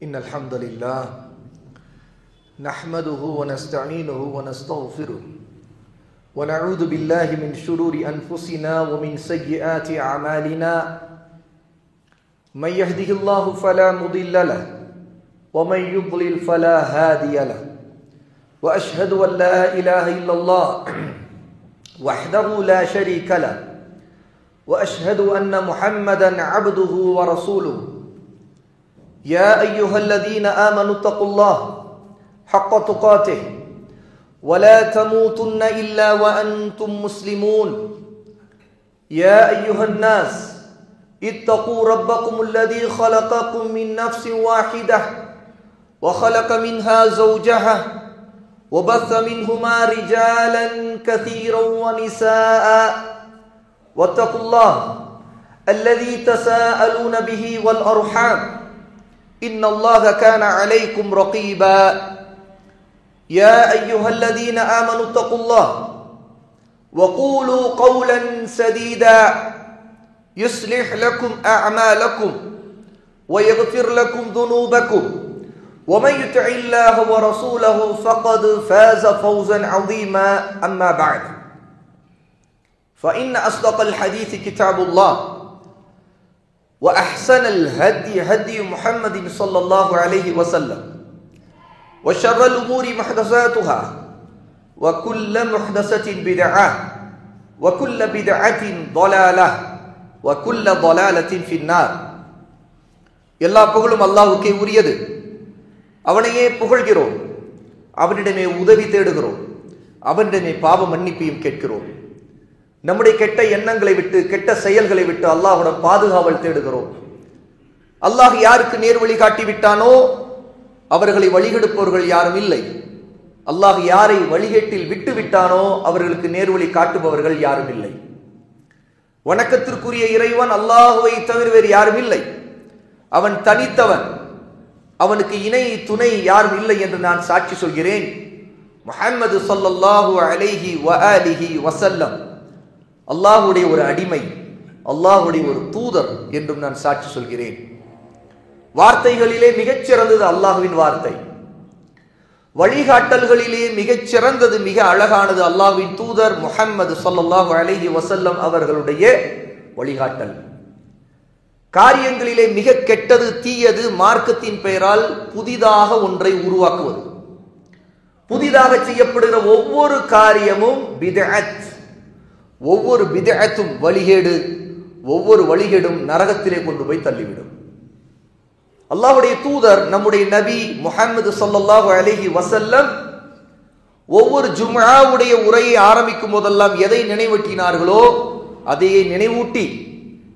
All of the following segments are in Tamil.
إن الحمد لله نحمده ونستعينه ونستغفره ونعوذ بالله من شرور أنفسنا ومن سيئات أعمالنا من يهده الله فلا مضل له ومن يضلل فلا هادي له وأشهد أن لا إله إلا الله وحده لا شريك له وأشهد أن محمدا عبده ورسوله يا أيها الذين آمنوا اتقوا الله حق تقاته ولا تموتن إلا وأنتم مسلمون يا أيها الناس اتقوا ربكم الذي خلقكم من نفس واحدة وخلق منها زوجها وبث منهما رجالا كثيرا ونساء واتقوا الله الذي تساءلون به والأرحام إن الله كان عليكم رقيبا يا أيها الذين آمنوا اتقوا الله وقولوا قولا سديدا يصلح لكم أعمالكم ويغفر لكم ذنوبكم ومن يطع الله ورسوله فقد فاز فوزا عظيما أما بعد فإن أصدق الحديث كتاب الله وأحسن الهدي هدي محمد صلى الله عليه وسلم وشر الأمور محدثاتها وكل محدثة بدعة وكل بدعة ضلالة وكل ضلالة في النار எல்லா புகழும் அல்லாஹ்வுக்கே உரியது. அவனையே புகழ்கிறோம், அவனிடமே உதவி தேடுகிறோம், அவனிடமே பாவ மன்னிப்பையும் கேட்கிறோம். நம்முடைய கெட்ட எண்ணங்களை விட்டு கெட்ட செயல்களை விட்டு அல்லாஹ்விடம் பாதுகாவல் தேடுகிறோம். அல்லாஹ் யாருக்கு நேர் வழி காட்டி விட்டானோ அவர்களை வழிகெடுப்பவர்கள் யாரும் இல்லை. அல்லாஹ் யாரை வழிகேட்டில் விட்டு விட்டானோ அவர்களுக்கு நேர்வழி காட்டுபவர்கள் யாரும் இல்லை. வணக்கத்திற்குரிய இறைவன் அல்லாஹுவை தவிர வேறு யாரும் இல்லை. அவன் தனித்தவன், அவனுக்கு இணை துணை யாரும் இல்லை என்று நான் சாட்சி சொல்கிறேன். முஹம்மது ஸல்லல்லாஹு அலைஹி வஆலிஹி வஸல்லம் அல்லாஹ்வுடைய ஒரு அடிமை, அல்லாஹ்வுடைய ஒரு தூதர் என்றும் நான் சாட்சி சொல்கிறேன். வார்த்தைகளிலே மிகச் சிறந்தது அல்லாஹ்வின் வார்த்தை, வழிகாட்டல்களிலே மிகச் சிறந்தது மிக அழகானது அல்லாஹ்வின் தூதர் முஹம்மது ஸல்லல்லாஹு அலைஹி வஸல்லம் அவர்களுடைய வழிகாட்டல். காரியங்களிலே மிக கெட்டது தீயது மார்க்கத்தின் பெயரால் புதிதாக ஒன்றை உருவாக்குவது. புதிதாக செய்யப்படுகிற ஒவ்வொரு காரியமும் பித்அத், ஒவ்வொரு பித்அத்தும் வழிகேடு, ஒவ்வொரு வழிகேடும் நரகத்திலே கொண்டு போய் தள்ளிவிடும். அல்லாஹ்வுடைய தூதர் நம்முடைய நபி முஹம்மது ஸல்லல்லாஹு அலைஹி வஸல்லம் ஒவ்வொரு ஜும்ஆவுடைய உரையை ஆரம்பிக்கும் போதெல்லாம் எதை நினைவூட்டினார்களோ அதையே நினைவூட்டி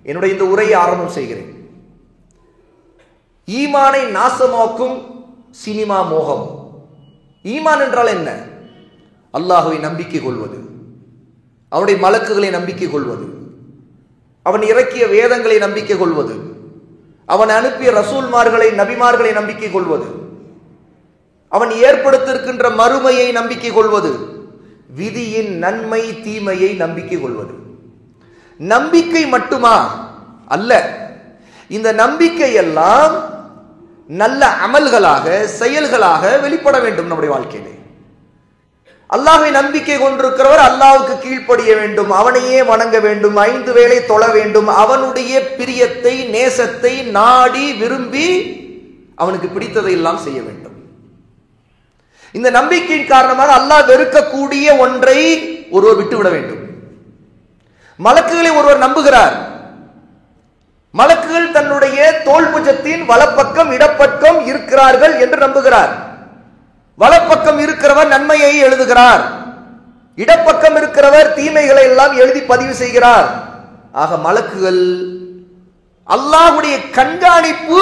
என்னுடைய இந்த உரையை ஆரம்பம் செய்கிறேன். ஈமானை நாசமாக்கும் சினிமா மோகம். ஈமான் என்றால் என்ன? அல்லாஹ்வை நம்பிக்கை கொள்வது, அவனுடைய மலக்குகளை நம்பிக்கை கொள்வது, அவன் இறக்கிய வேதங்களை நம்பிக்கை கொள்வது, அவன் அனுப்பிய ரசூல்மார்களை நபிமார்களை நம்பிக்கை கொள்வது, அவன் ஏற்படுத்திருக்கின்ற மறுமையை நம்பிக்கை கொள்வது, விதியின் நன்மை தீமையை நம்பிக்கை கொள்வது. நம்பிக்கை மட்டுமா? அல்ல. இந்த நம்பிக்கை எல்லாம் நல்ல அமல்களாக செயல்களாக வெளிப்பட வேண்டும் நம்முடைய வாழ்க்கையிலே. அல்லாஹ்வை நம்பிக்கை கொண்டிருக்கிறவர் அல்லாஹ்வுக்கு கீழ்ப்படிய வேண்டும், அவனையே வணங்க வேண்டும், 5 வேளை தொழ வேண்டும், அவனுடைய பிரியத்தை நேசத்தை நாடி விரும்பி அவனுக்கு பிடித்ததை எல்லாம் செய்ய வேண்டும். இந்த நம்பிக்கையின் காரணமாக அல்லாஹ் வெறுக்கக்கூடிய ஒன்றை ஒருவர் விட்டுவிட வேண்டும். மலக்குகளை ஒருவர் நம்புகிறார். மலக்குகள் தன்னுடைய தோள்புஜத்தின் வலப்பக்கம் இடப்பக்கம் இருக்கிறார்கள் என்று நம்புகிறார். வலப்பக்கம் இருக்கிறவர் நன்மையை எழுதுகிறார், இடப்பக்கம் இருக்கிறவர் தீமைகளை எல்லாம் எழுதி பதிவு செய்கிறார். ஆக மலக்குகள் அல்லாஹ்வுடைய கண்காணிப்பு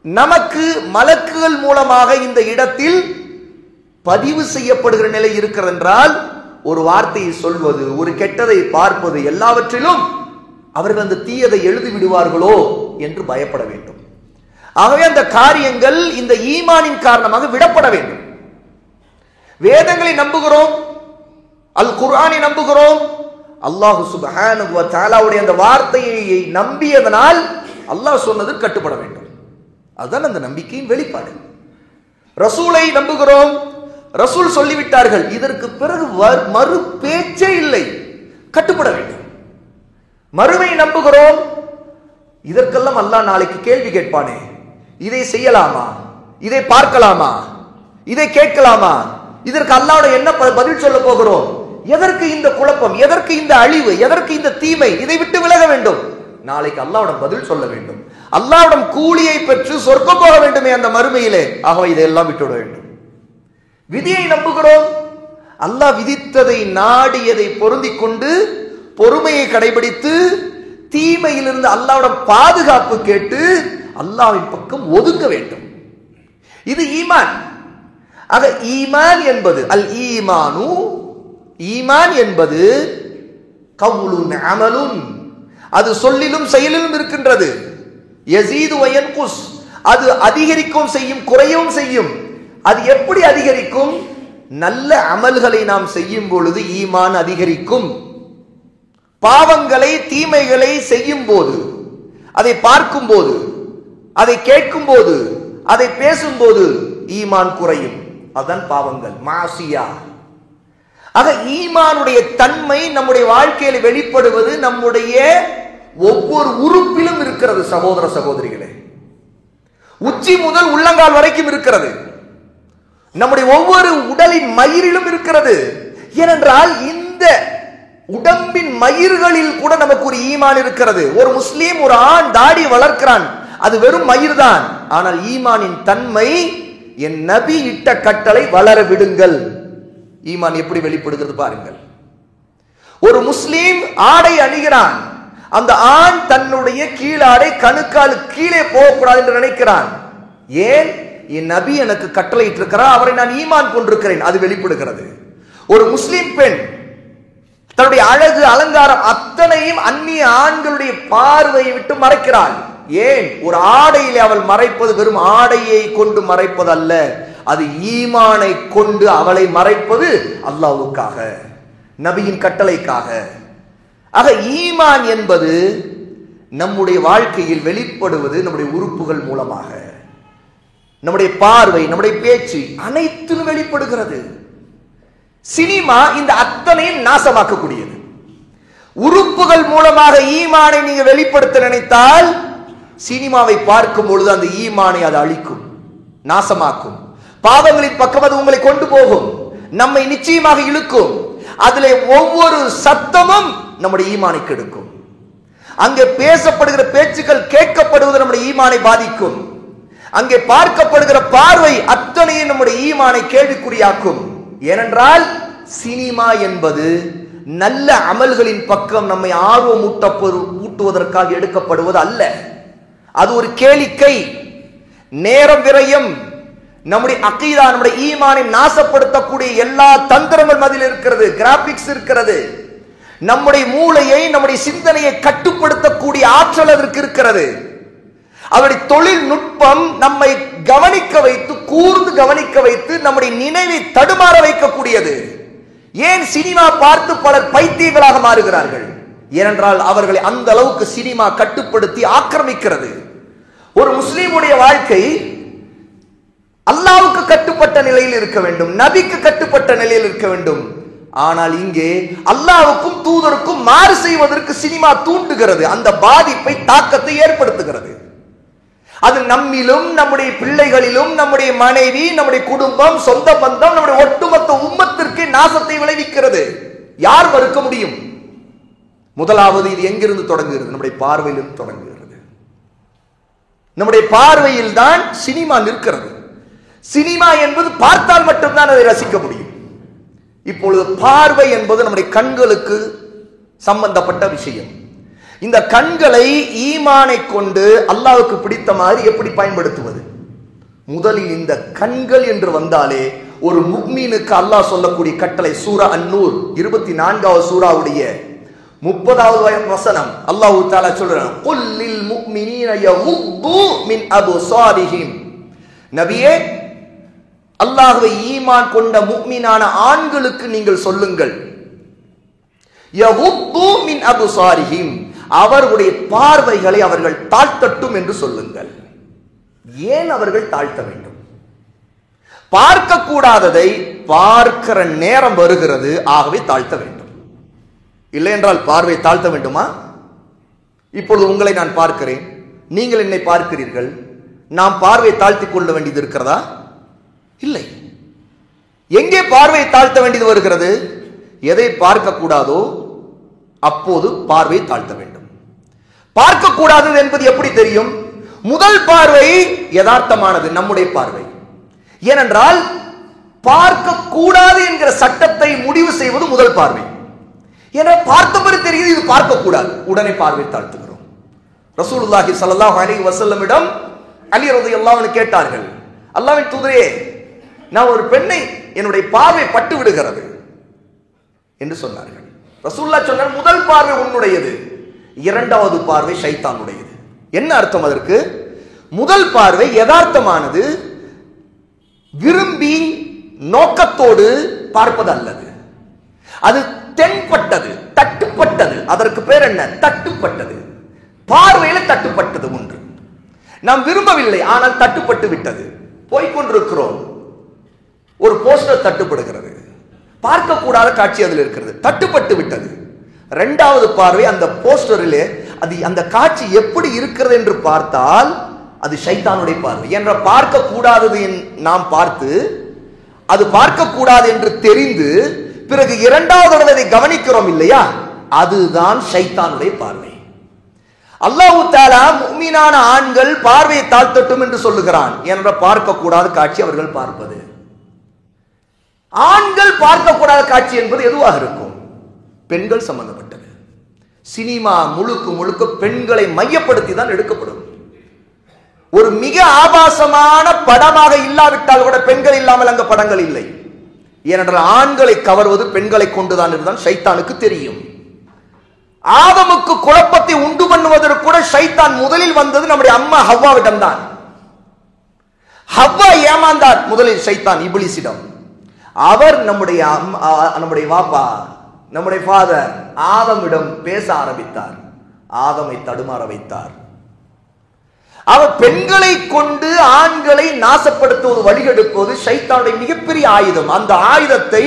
நமக்கு மலக்குகள் மூலமாக இந்த இடத்தில் பதிவு செய்யப்படுகிற நிலை இருக்கிறது என்றால், ஒரு வார்த்தையை சொல்வது, ஒரு கெட்டதை பார்ப்பது, எல்லாவற்றிலும் அவர்கள் அந்த தீயதை எழுதி விடுவார்களோ என்று பயப்பட வேண்டும். ஆகவே அந்த காரியங்கள் இந்த ஈமானின் காரணமாக விடப்பட வேண்டும். வேதங்களை நம்புகிறோம், அல் குர்ஆனை நம்புகிறோம், அல்லாஹ் சுப்ஹானஹு வ தஆலாவுடைய அந்த வார்த்தையை நம்பியதனால் அல்லாஹ் சொன்னது கட்டுப்பட வேண்டும். அதுதான் அந்த நம்பிக்கையின் வெளிப்பாடு. ரசூலை நம்புகிறோம், ரசூல் சொல்லிவிட்டார்கள், இதற்கு பிறகு மறு பேச்சே இல்லை, கட்டுப்பட வேண்டும். மறுமை நம்புகிறோம், இதற்கெல்லாம் அல்லாஹ் நாளைக்கு கேள்வி கேட்பானே, இதை செய்யலாமா, இதை பார்க்கலாமா, இதை கேட்கலாமா, இதற்கு அல்லாஹ்வோட என்ன பதில் சொல்ல போகிறோம், எதற்கு இந்த குழப்பம், எதற்கு இந்த அழிவு, எதற்கு இந்த தீமை, இதை விட்டு விலக வேண்டும். நாளைக்கு அல்லாஹ்விடம் பதில் சொல்ல வேண்டும், அல்லாஹ்விடம் கூலியை பெற்று சொர்க்கம் போக வேண்டுமே அந்த மறுமையிலே. ஆகவே இதையெல்லாம் விட்டுவிட வேண்டும். விதியை நம்புகிறோம், அல்லாஹ் விதித்ததை நாடியதை பொருந்திக் கொண்டு பொறுமையை கடைபிடித்து தீமையிலிருந்து அல்லாஹ்விடம் பாதுகாப்பு கேட்டு அல்லாஹ்வின் பக்கம் ஒதுங்க வேண்டும். இது ஈமான். ஆக ஈமான் என்பது அல் ஈமானு, ஈமான் என்பது கவுலுன் அமலுன், அது சொல்லிலும் செயலிலும் இருக்கின்றது. யஸீது வ யன்குஸ், அது அதிகரிக்கவும் செய்யும் குறையவும் செய்யும். அது எப்படி அதிகரிக்கும்? நல்ல அமல்களை நாம் செய்யும் பொழுது ஈமான் அதிகரிக்கும். பாவங்களை தீமைகளை செய்யும் போது, அதை பார்க்கும் போது, அதை கேட்கும் போது, அதை பேசும்போது ஈமான் குறையும். அதுதான் பாவங்கள், மாசியா. ஆக ஈமானுடைய தன்மை நம்முடைய வாழ்க்கையில் வெளிப்படுவது நம்முடைய ஒவ்வொரு உறுப்பிலும் இருக்கிறது சகோதர சகோதரிகளே. உச்சி முதல் உள்ளங்கால் வரைக்கும் இருக்கிறது. நம்முடைய ஒவ்வொரு உடலின் மயிரிலும் இருக்கிறது. ஏனென்றால் இந்த உடம்பின் மயிர்களில் கூட நமக்கு ஒரு ஈமான் இருக்கிறது. ஒரு முஸ்லீம் ஒரு ஆண் தாடி வளர்க்கிறான், அது வெறும் மயிர் தான். ஆனால் ஈமானின் தன்மை, என் நபி இட்ட கட்டளை வளர விடுங்கள். ஈமான் எப்படி வெளிப்படுகிறது பாருங்கள். ஒரு முஸ்லீம் ஆடை அணிகிறான், அந்த ஆண் தன்னுடைய கீழாடை கணுக்கால் கீழே போகக்கூடாது என்று நினைக்கிறான். ஏன்? என் நபி எனக்கு கட்டளை இட்டிருக்கிறார், அவரை நான் ஈமான் கொண்டிருக்கிறேன், அது வெளிப்படுகிறது. ஒரு முஸ்லீம் பெண் தன்னுடைய அழகு அலங்காரம் அத்தனையும் அந்நிய ஆண்களுடைய பார்வையை விட்டு மறைக்கிறாள். ஏன்? ஒரு ஆடையிலே அவள் மறைப்பது வெறும் ஆடையை கொண்டு மறைப்பது அல்ல, அது ஈமானை கொண்டு அவளை மறைப்பது அல்லாஹ்வுக்காக, நபியின் கட்டளைக்காக. ஆக ஈமான் என்பது நம்முடைய வாழ்க்கையில் வெளிப்படுவது நம்முடைய உறுப்புகள் மூலமாக. நம்முடைய பார்வை, நம்முடைய பேச்சு அனைத்திலும் வெளிப்படுகிறது. சினிமா இந்த அத்தனையும் நாசமாக்கக்கூடியது. உறுப்புகள் மூலமாக ஈமானை நீங்க வெளிப்படுத்த நினைத்தால் சினிமாவை பார்க்கும் பொழுது அந்த ஈமானை அது அழிக்கும், நாசமாக்கும். பாவங்களின் பக்கம் அது உங்களை கொண்டு போகும், நம்மை நிச்சயமாக இழுக்கும். அதிலே ஒவ்வொரு சத்தமும் நம்முடைய ஈமானை கெடுக்கும். அங்கே பேசப்படுகிற பேச்சுக்கள் கேட்கப்படுவது நம்முடைய ஈமானை பாதிக்கும். அங்கே பார்க்கப்படுகிற பார்வை அத்தனையும் நம்முடைய ஈமானை கேள்விக்குறியாக்கும். ஏனென்றால் சினிமா என்பது நல்ல அமல்களின் பக்கம் நம்மை ஆர்வம் ஊட்டுவதற்காக எடுக்கப்படுவது அல்ல. அது ஒரு கேளிக்கை, நேரம் விரயம். நம்முடைய அகீதா, நம்முடைய ஈமானை நாசப்படுத்தக்கூடிய எல்லா தந்திரங்கள் மதில் இருக்கிறது, கிராபிக்ஸ் இருக்கிறது. நம்முடைய மூளையை, நம்முடைய சிந்தனையை கட்டுப்படுத்தக்கூடிய ஆற்றல் அதற்கு இருக்கிறது. அவருடைய தொழில்நுட்பம் நம்மை கவனிக்க வைத்து, கூர்ந்து கவனிக்க வைத்து நம்முடைய நினைவை தடுமாற வைக்கக்கூடியது. ஏன் சினிமா பார்த்து பலர் பைத்தியங்களாக மாறுகிறார்கள்? ஏனென்றால் அவர்களை அந்த அளவுக்கு சினிமா கட்டுப்படுத்தி ஆக்கிரமிக்கிறது. ஒரு முஸ்லீமுடைய வாழ்க்கை அல்லாஹ்வுக்கு கட்டுப்பட்ட நிலையில் இருக்க வேண்டும், நபிக்கு கட்டுப்பட்ட நிலையில் இருக்க வேண்டும். ஆனால் இங்கே அல்லாஹ்வுக்கும் தூதருக்கும் மாறு செய்வதற்கு சினிமா தூண்டுகிறது, அந்த பாதிப்பை, தாக்கத்தை ஏற்படுத்துகிறது. அது நம்மிலும், நம்முடைய பிள்ளைகளிலும், நம்முடைய மனைவி, நம்முடைய குடும்பம், சொந்த பந்தம், நம்முடைய ஒட்டுமொத்த உம்மத்திற்கு நாசத்தை விளைவிக்கிறது. யார் மறுக்க முடியும்? முதலாவது இது எங்கிருந்து தொடங்குகிறது? நம்முடைய பார்வையிலிருந்து தொடங்குகிறது. நம்முடைய பார்வையில் தான் சினிமா நிற்கிறது. சினிமா என்பது பார்த்தால் மட்டும்தான் அதை ரசிக்க முடியும். இப்பொழுது பார்வை என்பது நம்முடைய கண்களுக்கு சம்பந்தப்பட்ட விஷயம். இந்த கண்களை ஈமானை கொண்டு அல்லாஹ்வுக்கு பிடித்த மாதிரி எப்படி பயன்படுத்துவது? முதலில் இந்த கண்கள் என்று வந்தாலே ஒரு முஃமினுக்கு அல்லாஹ் சொல்லக்கூடிய கட்டளை, சூரா அன்-நூர் 24வது சூராவுடைய 30வது வசனம். அல்லாஹ் தஆலா சொல்றான், குல் லில் முஃமினீன யகுது மின் அப்சாரிஹிம். நபியே, அல்லாஹ்வை ஈமான் கொண்ட முஃமினான ஆண்களுக்கு நீங்கள் சொல்லுங்கள், யகுது மின் அப்சாரிஹிம், அவர்களுடைய பார்வைகளை அவர்கள் தாழ்த்தட்டும் என்று சொல்லுங்கள். ஏன் அவர்கள் தாழ்த்த வேண்டும்? பார்க்க கூடாததை பார்க்கிற நேரம் வருகிறது, ஆகவே தாழ்த்த வேண்டும். இல்லை என்றால் பார்வை தாழ்த்த வேண்டுமா? இப்பொழுது உங்களை நான் பார்க்கிறேன், நீங்கள் என்னை பார்க்கிறீர்கள், நாம் பார்வை தாழ்த்தி கொள்ள வேண்டியது இருக்கிறதா? இல்லை. எங்கே பார்வை தாழ்த்த வேண்டியது வருகிறது? எதை பார்க்க கூடாதோ அப்போது பார்வை தாழ்த்த வேண்டும். பார்க்க கூடாதது என்பது எப்படி தெரியும்? முதல் பார்வை யதார்த்தமானது, நம்முடைய பார்வை. ஏனென்றால் பார்க்க கூடாது என்கிற சட்டத்தை முடிவு செய்வது முதல் பார்வை. ஏன்னா பார்த்தபடி தெரியுது இது பார்க்க கூடாது, உடனே பார்வை தாழ்த்துகிறோம். ரசூலுல்லாஹி ஸல்லல்லாஹு அலைஹி வஸல்லமிடம் அலி ரலியல்லாஹு அன்ஹு கேட்டார்கள், அல்லாஹ்வின் தூதரே, நான் ஒரு பெண்ணை என்னுடைய பார்வை பட்டு விடுகிறது என்று சொன்னார்கள். ரசூலுல்லாஹ் சொன்னார், முதல் பார்வை உன்னுடையது, இரண்டாவது பார்வை ஷைத்தானுடையது. என்ன அர்த்தம் அதற்கு? முதல் பார்வை யதார்த்தமானது, விரும்பி நோக்கத்தோடு பார்ப்பது அல்லது, அது தென்பட்டது, தட்டுப்பட்டது. அதற்கு பேர் என்ன? தட்டுப்பட்டது. பார்வையில தட்டுப்பட்டது ஒன்று. நாம் விரும்பவில்லை, ஆனால் தட்டுப்பட்டு விட்டது. போய்கொண்டிருக்கிறோம், ஒரு போஸ்டர் தட்டுப்படுகிறது, பார்க்கக்கூடாத காட்சி அதில் இருக்கிறது, தட்டுப்பட்டு விட்டது. இரண்டாவது பார்வை அந்த போஸ்டரிலே அது அந்த காட்சி எப்படி இருக்கிறது என்று பார்த்தால் அது ஷைத்தானுடைய பார்வை. என்ற பார்க்க கூடாதது நாம் பார்த்து அது பார்க்க கூடாது என்று தெரிந்து பிறகு இரண்டாவது அதை கவனிக்கிறோம் இல்லையா, அதுதான் ஷைத்தானுடைய பார்வை. அல்லாஹ் தஆலா முஃமினான ஆண்கள் பார்வையை தாழ்த்தட்டும் என்று சொல்லுகிறான். என்ற பார்க்க கூடாத காட்சி அவர்கள் பார்ப்பது. ஆண்கள் பார்க்கக்கூடாத காட்சி என்பது எதுவாக இருக்கும்? பெண்கள் சம்பந்தப்பட்டது. சினிமா முழுக்க முழுக்க பெண்களை மையப்படுத்தி தான் எடுக்கப்படும். ஒரு மிக ஆபாசமான படமாக இல்லாவிட்டால் கூட பெண்கள் இல்லாமல் அங்க படங்கள் இல்லை. ஏனென்றால் ஆண்களை கவர்வது பெண்களை கொண்டுதான் இருந்தால் ஷைத்தானுக்கு தெரியும். ஆதமுக்கு குழப்பத்தை உண்டு பண்ணுவதற்கு கூட ஷைத்தான் முதலில் வந்தது நம்முடைய அம்மா ஹவ்வாவிடம் தான். ஹவ்வா ஏமாந்தார் முதலில் ஷைத்தான் இப்லீஸிடம். அவர் நம்முடைய வாப்பா, நம்முடைய ஃபாதர் ஆதமிடம் பேச ஆரம்பித்தார். ஆதமை தடுமாற வைத்தார். அவர் பெண்களை கொண்டு ஆண்களை நாசப்படுத்துவது, வழிகெடுப்பது ஷைத்தானுடைய மிகப்பெரிய ஆயுதம். அந்த ஆயுதத்தை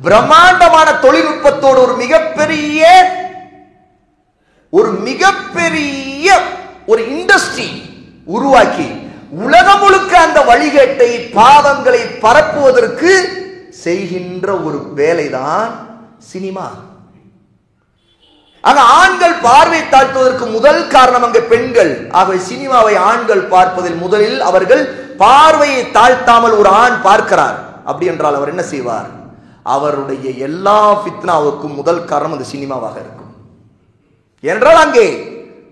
பிரம்மாண்டமான தொழில்நுட்பத்தோடு ஒரு மிகப்பெரிய ஒரு இண்டஸ்ட்ரி உருவாக்கி உலகம் முழுக்க அந்த வழிகேட்டை, பாவங்களை பரப்புவதற்கு செய்கின்ற ஒரு வேலைதான் சினிமா. ஆக ஆண்கள் பார்வை தாழ்த்துவதற்கு முதல் காரணம் அங்கே பெண்கள். ஆகவே சினிமாவை ஆண்கள் பார்ப்பதில் முதலில் அவர்கள் பார்வையை தாழ்த்தாமல் ஒரு ஆண் பார்க்கிறார் அப்படி என்றால் அவர் என்ன செய்வார்? அவருடைய எல்லா ஃபித்னாவுக்கும் முதல் காரணம் அந்த சினிமாவாக இருக்கும். என்றால் அங்கே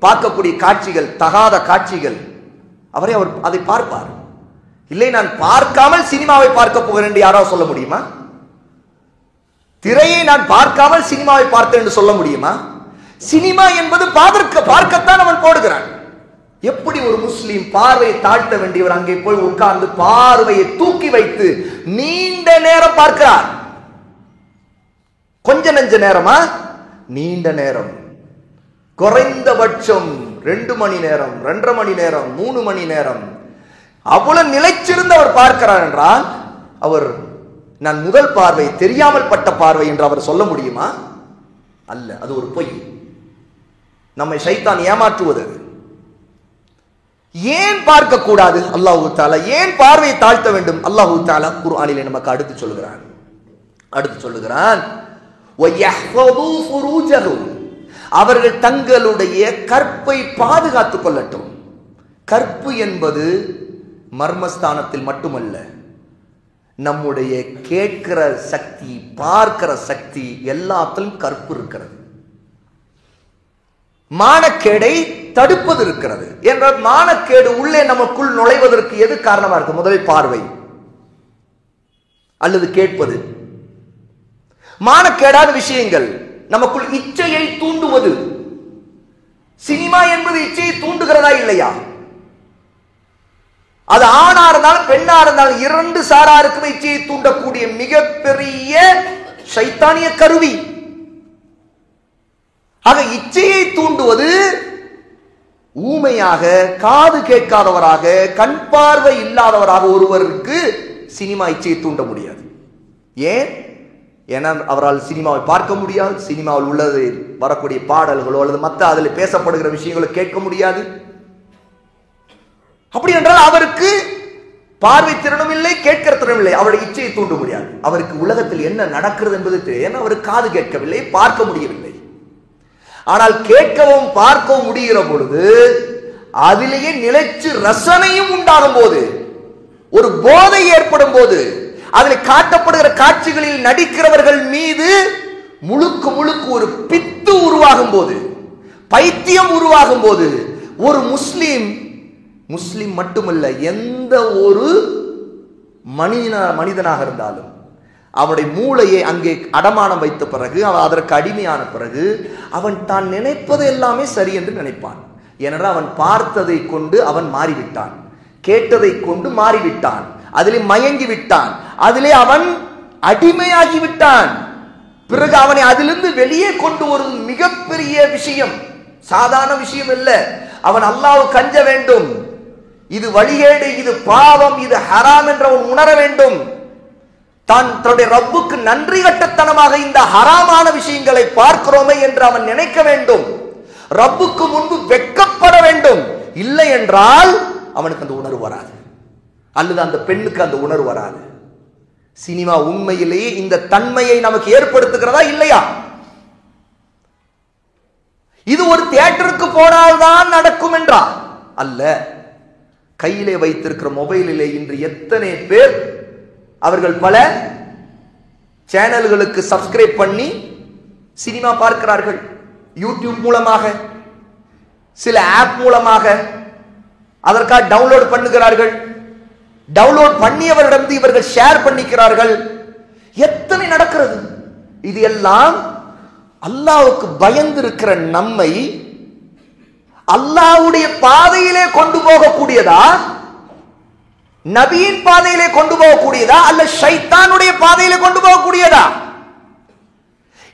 பார்க்கக்கூடிய காட்சிகள் தகாத காட்சிகள், அவர் அதை பார்ப்பார். இல்லை, நான் பார்க்காமல் சினிமாவை பார்க்க போகிறேன் என்று யாராவது சொல்ல முடியுமா? திரையை நான் பார்க்காமல் சினிமாவை பார்த்தேன் என்று சொல்ல முடியுமா? சினிமா என்பது பார்க்கத்தான் அவன் போடுகிறான். எப்படி ஒரு முஸ்லீம் பார்வையை தாழ்த்த வேண்டியவர் அங்கே போய் உட்கார்ந்து பார்வையை தூக்கி வைத்து நீண்ட நேரம் பார்க்கிறார்? கொஞ்ச நெஞ்ச நேரமா? நீண்ட நேரம். குறைந்தபட்சம் 2 மணி நேரம், 2.5 மணி நேரம், 3 மணி நேரம். அவ்வளவு நிலைச்சிருந்து அவர் பார்க்கிறார் என்றால் அவர் நான் முதல் பார்வை தெரியாமல் பட்ட பார்வை என்று அவர் சொல்ல முடியுமா? அல்ல, அது ஒரு பொய். நம்மை ஷைத்தான் ஏமாற்றுவது. ஏன் பார்க்க கூடாது? அல்லாஹ் தஆலா ஏன் பார்வையை தாழ்த்த வேண்டும்? அல்லாஹ் தஆலா குர்ஆனிலே நமக்கு அடுத்து சொல்லுகிறான் வயஹ்ஃபது ஃபுரூஜஹும், அவர்கள் தங்களுடைய கற்பை பாதுகாத்துக் கொள்ளட்டும். கற்பு என்பது மர்மஸ்தானத்தில் மட்டுமல்ல, நம்முடைய கேட்கிற சக்தி, பார்க்கிற சக்தி எல்லாத்திலும் கற்பு இருக்கிறது. மானக்கேடை தடுப்பது இருக்கிறது. என்றால் மானக்கேடு உள்ளே நமக்குள் நுழைவதற்கு எது காரணமா இருக்கு? முதலில் பார்வை அல்லது கேட்பது. மானக்கேடான விஷயங்கள் நமக்குள் இச்சையை தூண்டுவது. சினிமா என்பது இச்சையை தூண்டுகிறதா இல்லையா? அது ஆணா இருந்தாலும் பெண்ணா இருந்தாலும் 2 சாராருக்குமே இச்சையை தூண்டக்கூடிய மிகப்பெரிய ஷைத்தானிய கருவி. ஆக இச்சையை தூண்டுவது ஊமையாக, காது கேட்காதவராக, கண் பார்வை இல்லாதவராக ஒருவருக்கு சினிமா இச்சையை தூண்ட முடியாது. ஏன்? ஏன்னா அவரால் சினிமாவை பார்க்க முடியாது, சினிமாவில் உள்ளது வரக்கூடிய பாடல்களோ அல்லது மற்ற அதில் பேசப்படுகிற விஷயங்களோ கேட்க முடியாது. அப்படி என்றால் அவருக்கு பார்வை திறனும் இல்லை, கேட்கிற திறனும் இல்லை, அவருடைய இச்சையை தூண்ட முடியாது. அவருக்கு உலகத்தில் என்ன நடக்கிறது என்பது தெரியும். அவருக்கு காது கேட்கவில்லை, பார்க்க முடியவில்லை. ஆனால் கேட்கவும் பார்க்கவும் முடிகிற பொழுது அதிலேயே நிலைச்சு ரசனையும் உண்டாகும் போது, ஒரு போதை ஏற்படும் போது, அதில் காட்டப்படுகிற காட்சிகளில் நடிக்கிறவர்கள் மீது முழுக்க முழுக்க ஒரு பித்து உருவாகும் போது, பைத்தியம் உருவாகும் போது, ஒரு முஸ்லிம் மட்டுமல்ல, எந்த ஒரு மனிதனாக இருந்தாலும் அவனுடைய மூளையை அங்கே அடமானம் வைத்த பிறகு, அவன் அதற்கு அடிமையான பிறகு, அவன் தான் நினைப்பது எல்லாமே சரி என்று நினைப்பான். ஏனென்றால் அவன் பார்த்ததை கொண்டு அவன் மாறிவிட்டான், கேட்டதை கொண்டு மாறிவிட்டான், அதிலே மயங்கி விட்டான், அதிலே அவன் அடிமையாகி விட்டான். பிறகு அவனை அதிலிருந்து வெளியே கொண்டு ஒரு மிகப்பெரிய விஷயம், சாதாரண விஷயம் அல்ல. அவன் அல்லாஹ்வுக்கு அஞ்ச வேண்டும். இது வழிகேடு, இது பாவம், இது ஹராம் என்று அவன் உணர வேண்டும். தான் தன்னுடைய ரப்புக்கு நன்றி கட்டத்தனமாக இந்த ஹராமான விஷயங்களை பார்க்கிறோமே என்று அவன் நினைக்க வேண்டும். ரப்புக்கு முன்பு வெட்கப்பட வேண்டும். இல்லை என்றால் அவனுக்கு அந்த உணர்வு வராது, அல்லது அந்த பெண்ணுக்கு அந்த உணர்வு வராது. சினிமா உண்மையிலேயே இந்த தன்மையை நமக்கு ஏற்படுத்துகிறதா இல்லையா? இது ஒரு தியேட்டருக்கு போனால்தான் நடக்கும் என்றா அல்ல. கையிலே வைத்திருக்கிற மொபைலிலே இன்று எத்தனை பேர் அவர்கள் பல சேனல்களுக்கு சப்ஸ்கிரைப் பண்ணி சினிமா பார்க்கிறார்கள். யூடியூப் மூலமாக, சில ஆப் மூலமாக அதற்காக டவுன்லோட் பண்ணுகிறார்கள். டவுன்லோட் பண்ணியவரிடம் இவர்கள் ஷேர் பண்ணிக்கிறார்கள். எத்தனை நடக்கிறது? இது எல்லாம் அல்லாஹ்வுக்கு பயந்து இருக்கிற நம்மை அல்லாஹ்வுடைய பாதையிலே கொண்டு போகக்கூடியதா, நபியின் பாதையிலே கொண்டு போகக்கூடியதா, அல்ல ஷைத்தானுடைய பாதையிலே கொண்டு போகக்கூடியதா?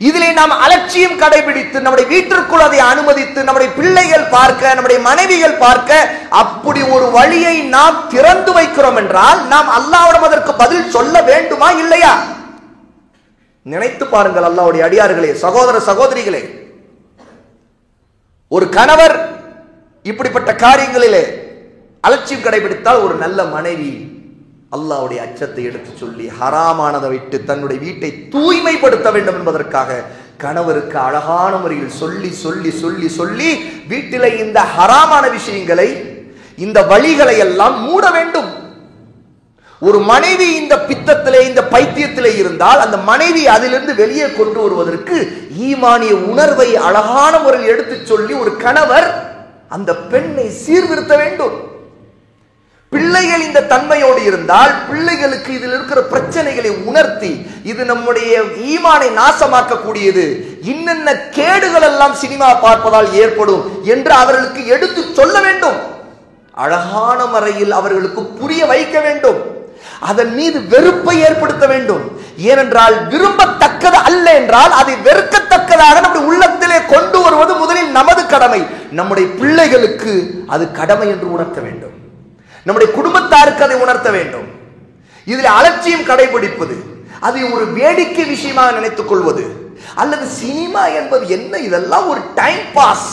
இதிலே நாம் அலட்சியம் கடைபிடித்து நம்முடைய வீட்டிற்குள் அதை அனுமதித்து நம்முடைய பிள்ளைகள் பார்க்க, நம்முடைய மனைவிகள் பார்க்க அப்படி ஒரு வழியை நாம் திறந்து வைக்கிறோம் என்றால் நாம் அல்லாஹ்விடம் அதற்கு பதில் சொல்ல வேண்டுமா இல்லையா? நினைத்து பாருங்கள் அல்லாஹ்வுடைய அடியார்களே, சகோதர சகோதரிகளே. ஒரு கணவர் இப்படிப்பட்ட காரியங்களிலே அலட்சியம் கடைபிடித்தால் ஒரு நல்ல மனைவி அல்லாஹ்வுடைய அச்சத்தை எடுத்து சொல்லி ஹராமானதை விட்டு தன்னுடைய வீட்டை தூய்மைப்படுத்த வேண்டும் என்பதற்காக கணவருக்கு அழகான முறையில் சொல்லி சொல்லி சொல்லி சொல்லி வீட்டிலே இந்த ஹராமான விஷயங்களை, இந்த வழிகளை எல்லாம் மூட வேண்டும். ஒரு மனைவி இந்த பித்தத்திலே, இந்த பைத்தியத்திலே இருந்தால் அந்த மனைவி அதிலிருந்து வெளியே கொண்டு வருவதற்கு ஈமானிய உணர்வை அழகான முறையில் எடுத்து சொல்லி ஒரு கணவர் அந்த பெண்ணை சீர்திருத்த வேண்டும். பிள்ளைகள் இந்த தன்மையோடு இருந்தால் பிள்ளைகளுக்கு இதில் இருக்கிற பிரச்சனைகளை உணர்த்தி, இது நம்முடைய ஈமானை நாசமாக்கக்கூடியது, இன்னென்ன கேடுகள் எல்லாம் சினிமா பார்ப்பதால் ஏற்படும் என்று அவர்களுக்கு எடுத்து சொல்ல வேண்டும். அழகான முறையில் அவர்களுக்கு புரிய வைக்க வேண்டும். அதன் மீது வெறுப்பை ஏற்படுத்த வேண்டும். ஏனென்றால் விரும்பத்தக்கது அல்ல என்றால் அதை வெறுக்கத்தக்கதாக நம்முடைய உள்ளத்திலே கொண்டு வருவது முதலில் நமது கடமை. நம்முடைய பிள்ளைகளுக்கு அது கடமை என்று உணர்த்த வேண்டும். நம்முடைய குடும்பத்தாருக்கு அதை உணர்த்த வேண்டும். இதில் அலட்சியம் கடைபிடிப்பது, அதை ஒரு வேடிக்கை விஷயமாக நினைத்துக் கொள்வது, அல்லது சினிமா என்பது என்ன, இதெல்லாம் ஒரு டைம் பாஸ்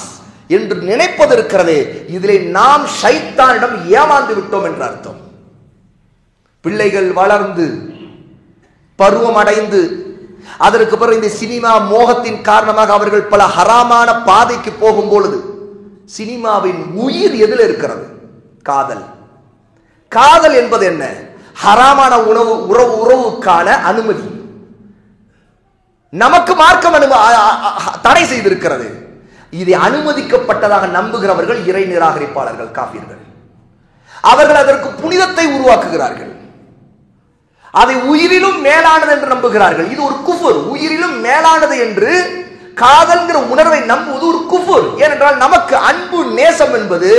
என்று நினைப்பது இருக்கிறதே, இதிலே நாம் ஷைத்தானிடம் ஏமாந்து விட்டோம் என்று அர்த்தம். பிள்ளைகள் வளர்ந்து பருவம் அடைந்து அதற்கு பிறகு இந்த சினிமா மோகத்தின் காரணமாக அவர்கள் பல ஹராமான பாதைக்கு போகும் பொழுது சினிமாவின் உயிர் எதில் இருக்கிறது? காதல். காதல் என்பது என்ன? ஹராமான உறவுக்கான அனுமதி. நமக்கு மார்க்கம் தடை செய்திருக்கிறது. இதை அனுமதிக்கப்பட்டதாக நம்புகிறவர்கள் இறை நிராகரிப்பாளர்கள், காஃபிர்கள். அவர்கள் அதற்கு புனிதத்தை உருவாக்குகிறார்கள். அதை உயிரிலும் மேலானது என்று நம்புகிறார்கள். இது ஒரு குஃபர். உயிரிலும் மேலானது என்று காதல்ங்கிற உணர்வை நம்புவது ஒரு குஃபர். ஏனென்றால் நமக்கு அன்பு, நேசம் என்பது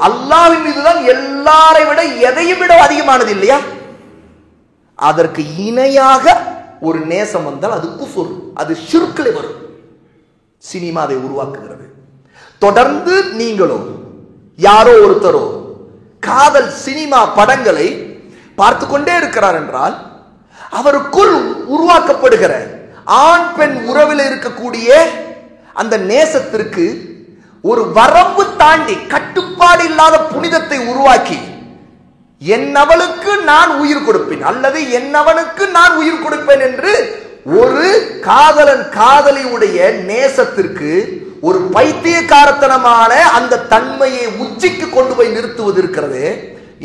அல்லாஹ்வின் மீதுதான் எல்லாரை விட எதையும் விட அதிகமானது இல்லையா? அதற்கு இணையாக ஒரு நேசம் வந்தால் அது குஃபர், அது ஷிர்க்ல வரும். சினிமா அதை உருவாக்குகிறது. தொடர்ந்து நீங்களோ யாரோ ஒருத்தரோ காதல் சினிமா படங்களை பார்த்து கொண்டே இருக்கிறார் என்றால் அவருக்குள் உருவாக்கப்படுகிற ஆண் பெண் உறவில் இருக்கக்கூடிய அந்த நேசத்திற்கு ஒரு வரம்பு தாண்டி கட்டுப்பாடு இல்லாத புனிதத்தை உருவாக்கி என்னவளுக்கு நான் உயிர் கொடுப்பேன் அல்லது என்னவனுக்கு நான் உயிர் கொடுப்பேன் என்று ஒரு காதலன் காதலியுடைய நேசத்திற்கு ஒரு பைத்தியக்காரத்தனமான அந்த தன்மையை உச்சிக்கு கொண்டு போய் நிறுத்துவது இருக்கிறது.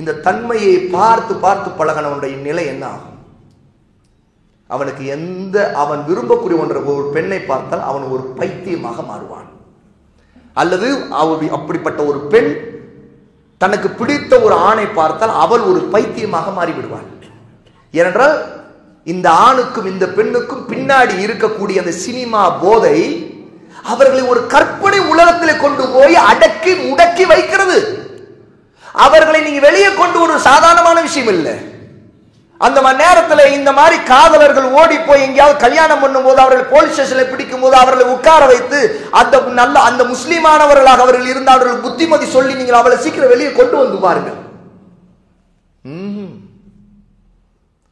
இந்த தன்மையை பார்த்து பார்த்து பழகனவனுடைய நிலை என்ன ஆகும்? அவனுக்கு அவன் விரும்பக்கூடிய ஒரு பெண்ணை பார்த்தால் அவன் ஒரு பைத்தியமாக மாறுவான். அல்லது அப்படிப்பட்ட ஒரு பெண் தனக்கு பிடித்த ஒரு ஆணை பார்த்தால் அவள் ஒரு பைத்தியமாக மாறிவிடுவாள். ஏனென்றால் இந்த ஆணுக்கும் இந்த பெண்ணுக்கும் பின்னாடி இருக்கக்கூடிய அந்த சினிமா போதை அவர்களை ஒரு கற்பனை உலகத்திலே கொண்டு போய் அடக்கி முடக்கி வைக்கிறது. அவர்களை நீங்க வெளியே கொண்டு ஒரு சாதாரணமான விஷயம் இல்லை. அந்த நேரத்தில் இந்த மாதிரி காதலர்கள் ஓடி போய் எங்கேயாவது கல்யாணம் பண்ணும் போது அவர்கள் போலீஸ் ஸ்டேஷன்ல பிடிக்கும் போது அவர்களை உட்கார வைத்து அந்த முஸ்லிமானவர்களாக அவர்கள் இருந்த அவர்கள் புத்திமதி சொல்லி நீங்கள் அவளை சீக்கிரம் வெளியே கொண்டு வந்து பாருங்கள்.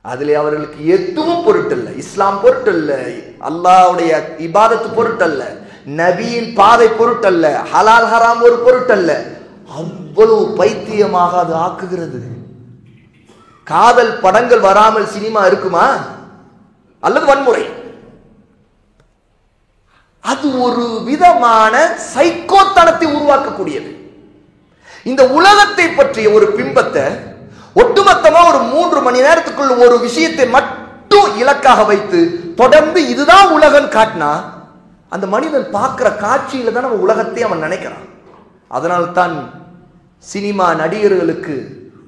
அதிலே அவர்களுக்கு எதுவும் பொருட்டல்ல, இஸ்லாம் பொருட்டல்ல, அல்லாஹ்வுடைய இபாதத்து பொருட்டல்ல, நபியின் பாதை பொருட்டல்ல, ஹலால் ஹராம் ஒரு பொருட்டல்ல. அவ்வளவு பைத்தியமாக அது ஆக்குகிறது. காதல் படங்கள் வராமல் சினிமா இருக்குமா? அல்லது வன்முறை? அது ஒரு விதமான சைக்கோத்தனத்தை உருவாக்கக்கூடியது. இந்த உலகத்தை பற்றிய ஒரு பிம்பத்தை ஒட்டுமொத்தமா ஒரு 3 மணி நேரத்துக்குள்ள ஒரு விஷயத்தை மட்டும் இலக்காக வைத்து தொடர்ந்து இதுதான் உலகம் காட்டினா அந்த மனிதன் பார்க்கிற காட்சியில தான் நம்ம உலகத்தை அவன் நினைக்கிறான். அதனால்தான் சினிமா நடிகர்களுக்கு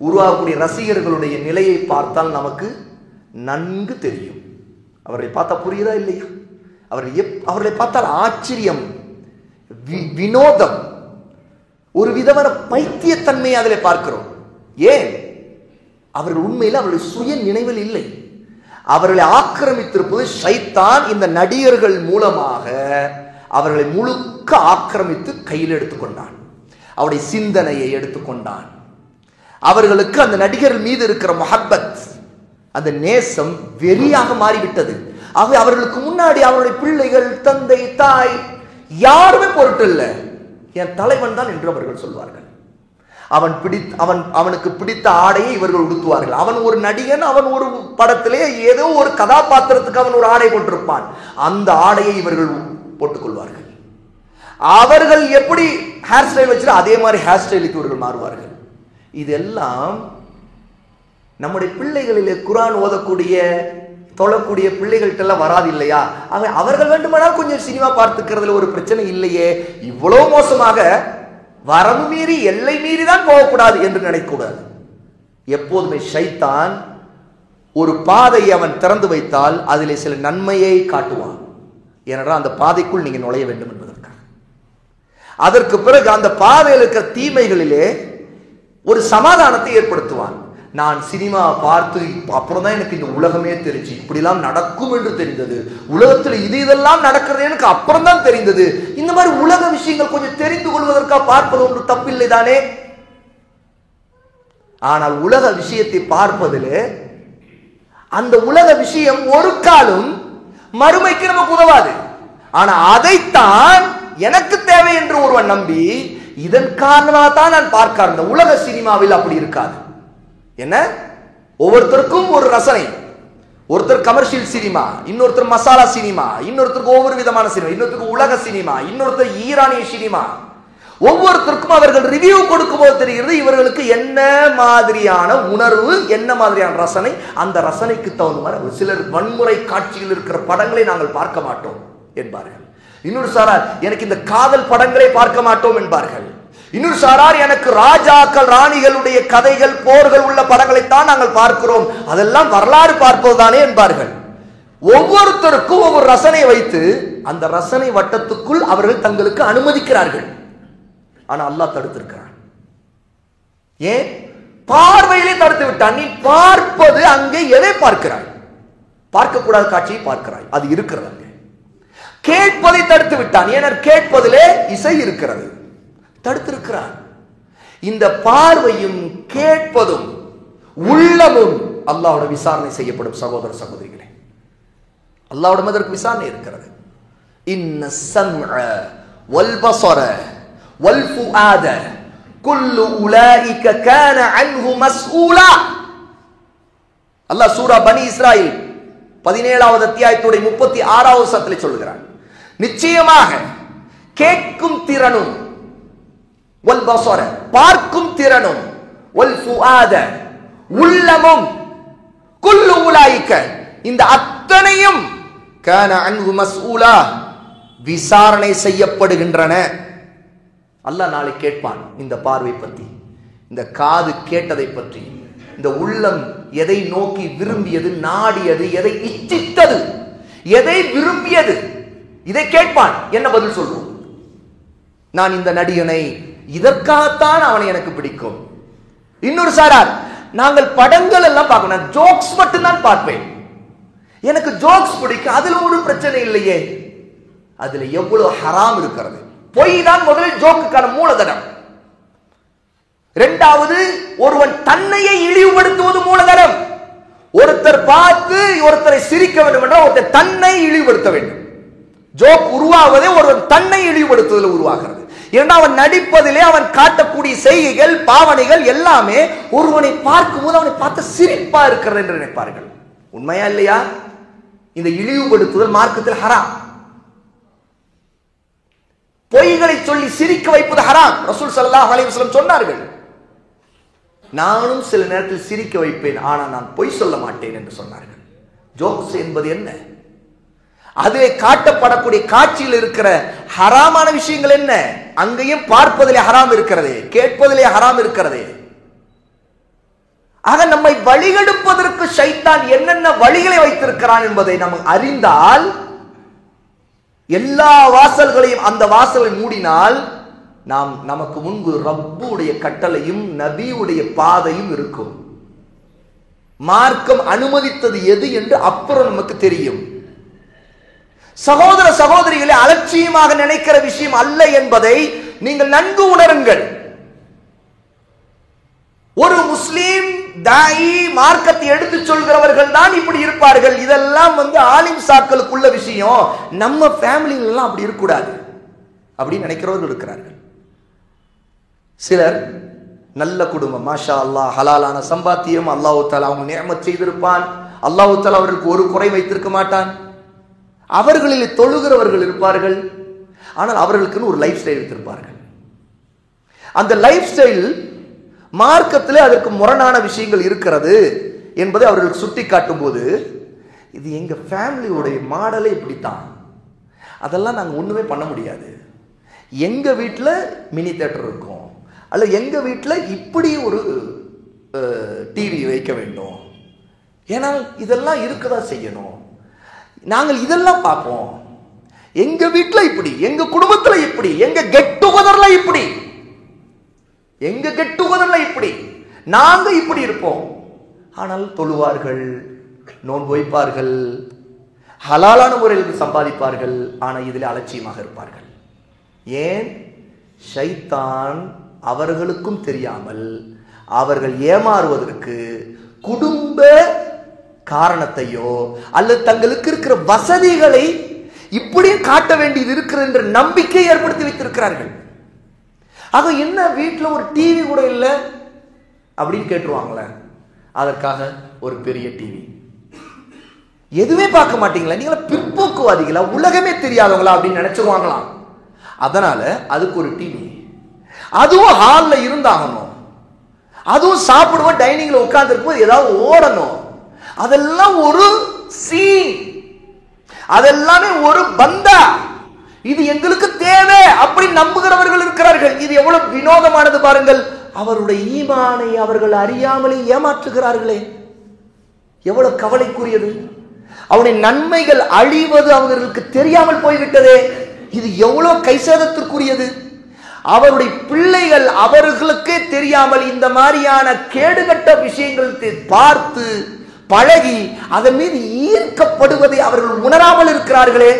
உருவாகக்கூடிய ரசிகர்களுடைய நிலையை பார்த்தால் நமக்கு நன்கு தெரியும். அவர்களை பார்த்தா புரியுதா இல்லையா? அவர்களை பார்த்தால் ஆச்சரியம், வினோதம், ஒரு விதமான பைத்தியத்தன்மையை அதில் பார்க்கிறோம். ஏன்? அவர்கள் உண்மையில் அவருடைய சுய நினைவில் இல்லை. அவர்களை ஆக்கிரமித்திருப்பது ஷைத்தான். இந்த நடிகர்கள் மூலமாக அவர்களை முழுக்க ஆக்கிரமித்து கையில் எடுத்துக்கொண்டான். அவருடைய சிந்தனையை எடுத்துக்கொண்டான். அவர்களுக்கு அந்த நடிகர்கள் மீது இருக்கிற முஹப்பத், அந்த நேசம் வெறியாக மாறிவிட்டது. ஆகவே அவர்களுக்கு முன்னாடி அவருடைய பிள்ளைகள், தந்தை, தாய் யாருமே பொருட்டில்ல. என் தலைவன் தான் என்று அவர்கள் சொல்வார்கள். அவனுக்கு பிடித்த ஆடையை இவர்கள் உடுத்துவார்கள். அவன் ஒரு நடிகன், அவன் ஒரு படத்திலே ஏதோ ஒரு கதாபாத்திரத்துக்கு அவன் ஒரு ஆடை போட்டிருப்பான். அந்த ஆடையை இவர்கள் போட்டுக்கொள்வார்கள். அவர்கள் எப்படி ஹேர் ஸ்டைல் வச்சு அதே மாதிரி ஹேர் ஸ்டைலுக்கு இவர்கள் மாறுவார்கள். இதெல்லாம் நம்முடைய பிள்ளைகளிலே குர்ஆன் ஓதக்கூடிய தொழக்கூடிய பிள்ளைகள்கிட்ட எல்லாம் வராது இல்லையா? அவர்கள் வேண்டுமானால் கொஞ்சம் சினிமா பார்த்துக்கிறதுல ஒரு பிரச்சனை இல்லையே. இவ்வளவு மோசமாக வரம்பு மீறி எல்லை மீறி தான் போகக்கூடாது என்று நினைக்கக்கூடாது. எப்போதுமே ஷைத்தான் ஒரு பாதையை அவன் திறந்து வைத்தால் அதிலே சில நன்மையை காட்டுவான். ஏனென்றால் அந்த பாதைக்குள் நீங்க நுழைய வேண்டும் என்பதற்காக. அதற்கு பிறகு அந்த பாதையில் இருக்கிற தீமைகளிலே ஒரு சமாதானத்தை ஏற்படுத்துவான். நான் சினிமா பார்த்து அப்புறம் தான் எனக்கு இந்த உலகமே தெரிஞ்சு இப்படிலாம் நடக்கும் என்று தெரிந்தது. உலகத்தில் இதெல்லாம் நடக்கிறது எனக்கு அப்புறம் தான் தெரிந்தது. இந்த மாதிரி உலக விஷயங்கள் கொஞ்சம் தெரிந்து கொள்வதற்காக பார்ப்பது ஒன்று தப்பில்லை தானே. ஆனால் உலக விஷயத்தை பார்ப்பதில் அந்த உலக விஷயம் ஒரு காலம் மறுமைக்கு நமக்கு உதவாது. ஆனா அதைத்தான் எனக்கு தேவை என்று ஒருவன் நம்பி இதன் காரணமாக தான் நான் பார்க்க. இந்த உலக சினிமாவில் அப்படி இருக்காது. என்ன, ஒவ்வொருத்தருக்கும் ஒரு ரசனை. ஒருத்தர் கமர்ஷியல் சினிமா, இன்னொருத்தர் மசாலா சினிமா, இன்னொருத்தருக்கு ஒவ்வொரு விதமான சினிமா, இன்னொருத்தருக்கு உலக சினிமா, இன்னொருத்தர் ஈரானிய சினிமா. ஒவ்வொருத்தருக்கும் அவர்கள் ரிவ்யூ கொடுக்கும் போது தெரிகிறது இவர்களுக்கு என்ன மாதிரியான உணர்வு, என்ன மாதிரியான ரசனை. அந்த ரசனைக்கு தகுந்த மாதிரி சிலர் வன்முறை காட்சிகள் இருக்கிற படங்களை நாங்கள் பார்க்க மாட்டோம் என்பார்கள். இன்னொரு சாரார் எனக்கு இந்த காதல் படங்களை பார்க்க மாட்டோம் என்பார்கள். இன்னொரு சாரார் எனக்கு ராஜாக்கள் ராணிகளுடைய கதைகள் போர்கள் உள்ள படங்களைத்தான் நாங்கள் பார்க்கிறோம், அதெல்லாம் வரலாறு பார்ப்பதுதானே என்பார்கள். ஒவ்வொருத்தருக்கும் ஒவ்வொரு ரசனை வைத்து அந்த ரசனை வட்டத்துக்குள் அவர்கள் தங்களுக்கு அனுமதிக்கிறார்கள். ஆனா அல்லாஹ் தடுத்திருக்கிறான். ஏன்? பார்வையிலே தடுத்து விட்டான். நீ பார்ப்பது அங்கே எதை பார்க்கிறாய்? பார்க்கக்கூடாத காட்சியை பார்க்கிறாய், அது இருக்கிறது. அங்கே கேட்பதை தடுத்து விட்டான். ஏன்னா கேட்பதிலே இசை இருக்கிறது, தடுத்திருக்கிறான். இந்த பார்வையும் கேட்பதும் உள்ளமும் அல்லாஹ்வோட விசாரணை செய்யப்படும் சகோதர சகோதரிகளே. அல்லாஹ்விடம் அதற்கு விசாரணை இருக்கிறது. இன்ன ஸம்அ வல் பஸர வல் ஃபுஆத குல்லு உலாயிக கான அன்ஹு மஸ்ஊலா. அல்லாஹ் சூரா பனி இஸ்ராயில் 17வது அத்தியாயத்துடைய 36வது வசனத்தில் சொல்கிறார், நிச்சயமாக கேட்கும் திறனும், வல் பஸர பார்க்கும் திறனும், வல் ஃபுஆத உள்ளமும், குல்லு உலாயிக இந்த அத்தனையும் கான அன்ஹு மஸ்ஊலா விசாரணை செய்யப்படுகின்றன. அல்லாஹ் நாளை கேட்பான் இந்த பார்வை பற்றி, இந்த காது கேட்டதை பற்றி, இந்த உள்ளம் எதை நோக்கி விரும்பியது, நாடியது, எதை இச்சித்தது, எதை விரும்பியது, இதை கேட்பான். என்ன பதில் சொல்வோம்? நான் இந்த நடிகனை இதற்காகத்தான் அவனை எனக்கு பிடிக்கும். இன்னொரு சாரார், நாங்கள் படங்கள் எல்லாம் பார்க்கணும், ஜோக்ஸ் மட்டும் தான் பார்ப்பேன், எனக்கு ஜோக்ஸ் பிடிக்கும், அதுல ஒரு பிரச்சனை இல்லையே. அதுல எவ்வளவு ஹராம் இருக்கிறது. பொய் தான் முதலில் ஜோக்குக்கான மூலதனம். இரண்டாவது, ஒருவன் தன்னையே இழிவுபடுத்துவது மூலதனம். ஒருத்தர் பார்த்து ஒருத்தரை சிரிக்க வேண்டும் என்றால் ஒருத்தர் தன்னை இழிவுபடுத்த வேண்டும். ஜோக் உருவாவதே ஒருவன் தன்னை இழிவுபடுத்துவதில் உருவாகிறது. இரண்டாவது, அவன் நடிப்பதிலே அவன் காட்டக்கூடிய செய்கைகள், பாவனைகள் எல்லாமே ஒருவனை பார்க்கும் போது அவனை பார்த்து சிரிப்பா இருக்கிறது என்று நினைப்பார்கள். உண்மையா இல்லையா? இந்த இழிவுபடுத்துதல் மார்க்கத்தில் ஹராம். பொய்களை சொல்லி சிரிக்க வைப்பது ஹராம். ரசூல் ஸல்லல்லாஹு அலைஹி வஸல்லம் சொன்னார்கள், நானும் சில நேரத்தில் சிரிக்க வைப்பேன், ஆனால் நான் பொய் சொல்ல மாட்டேன் என்று சொன்னார்கள். ஜோக்ஸ் என்பது என்ன? அதிலே காட்டப்படக்கூடிய காட்சியில் இருக்கிற ஹராமான விஷயங்கள் என்ன? அங்கேயும் பார்ப்பதிலே ஹராம் இருக்கிறது, கேட்பதிலே ஹராம் இருக்கிறது. ஆக நம்மை வழிகெடுப்பதற்கு ஷைத்தான் என்னென்ன வழிகளை வைத்திருக்கிறான் என்பதை நாம் அறிந்தால், எல்லா வாசல்களையும் அந்த வாசலை மூடினால் நமக்கு முன்பு ரப்புடைய கட்டளையும் நபியுடைய பாதையும் இருக்கும். மார்க்கம் அனுமதித்தது எது என்று அப்புறம் நமக்கு தெரியும். சகோதர சகோதரிகளை அலட்சியமாக நினைக்கிற விஷயம் அல்ல என்பதை நீங்கள் நன்கு உணருங்கள். ஒரு முஸ்லீம் தாயி மார்க்கத்தை எடுத்து சொல்கிறவர்கள் தான் இப்படி இருப்பார்கள். இதெல்லாம் ஆலிம் சாக்களுக்குள்ள விஷயம். நம்ம ஃபேமிலில எல்லாம் அப்படி இருக்கக்கூடாது அப்படின்னு நினைக்கிறவர்கள் இருக்கிறார்கள். சிலர் நல்ல குடும்பம், மாஷா அல்லாஹ், ஹலாலான சம்பாத்தியம், அல்லாஹ் தஆலா அவங்க நிஅமத் செய்திருப்பான், அல்லாஹ் தஆலா அவர்களுக்கு ஒரு குறை வைத்திருக்க மாட்டான். அவர்களில் தொழுகிறவர்கள் இருப்பார்கள், ஆனால் அவர்களுக்குன்னு ஒரு லைஃப் ஸ்டைல் வைத்திருப்பார்கள். அந்த லைஃப் ஸ்டைல் மார்க்கத்திலே அதற்கு முரணான விஷயங்கள் இருக்கிறது என்பதை அவர்களுக்கு சுட்டி காட்டும் போது, இது எங்க ஃபேமிலியோடைய மாடலே இப்படித்தான், அதெல்லாம் நாங்கள் ஒண்ணுமே பண்ண முடியாது, எங்க வீட்டில் மினி தியேட்டர் இருக்கும், அல்ல எங்க வீட்டில் இப்படி ஒரு டிவி வைக்க வேண்டும், ஏன்னா இதெல்லாம் இருக்கதான் செய்யணும், நாங்கள் இதெல்லாம் பார்ப்போம், எங்க வீட்டில் இப்படி, எங்க குடும்பத்தில் இப்படி, எங்க கெட் டுகெதர்ல இப்படி, எங்க கெட் டுகெதர்ல இப்படி, நாங்க இப்படி இருப்போம். ஆனால் தொழுவார்கள், நோன்பு வைப்பார்கள், ஹலாலான முறையில் சம்பாதிப்பார்கள், ஆனால் இதில் அலட்சியமாக இருப்பார்கள். ஏன்? ஷைத்தான் அவர்களுக்கும் தெரியாமல் அவர்கள் ஏமாறுவதற்கு குடும்ப காரணத்தையோ அல்லது தங்களுக்கு இருக்கிற வசதிகளை இப்படி காட்ட வேண்டியது இருக்கிறது என்ற நம்பிக்கை ஏற்படுத்தி வைத்திருக்கிறார்கள். ஆக என்ன, வீட்டில் ஒரு டிவி கூட இல்லை அப்படின்னு கேட்டுருவாங்களே, அதற்காக ஒரு பெரிய டிவி. எதுவுமே பார்க்க மாட்டீங்களா, நீங்களா பிற்போக்குவாதிகளா, உலகமே தெரியாதவங்களா அப்படின்னு நினைச்சிருவாங்களாம். அதனால அதுக்கு ஒரு டிவி, அதுவும் ஹால்ல இருந்தாகணும், அதுவும் சாப்பிடுவோம் டைனிங்ல உட்கார்ந்து இருக்கும்போது ஏதாவது ஓடணும், அதெல்லாம் ஒரு சீன், அதெல்லாமே ஒரு பந்தா, இது எங்களுக்கு தேவை அப்படி நம்புகிறவர்கள் இருக்கிறார்கள். இது எவ்வளவு வினோதமானது பாருங்கள். அவருடைய ஈமானை அவர்கள் அறியாமலே ஏமாற்றுகிறார்களே, எவ்வளவு கவலைக்குரியது. அவருடைய நன்மைகள் அழிவது அவர்களுக்கு தெரியாமல் போய்விட்டதே, இது எவ்வளவு கைசேதத்திற்குரியது. அவருடைய பிள்ளைகள் அவர்களுக்கே தெரியாமல் இந்த மாதிரியான கேடுகட்ட விஷயங்கள் பார்த்து பழகி அதன் மீது ஈர்க்கப்படுவதை அவர்கள் உணராமல் இருக்கிறார்களே.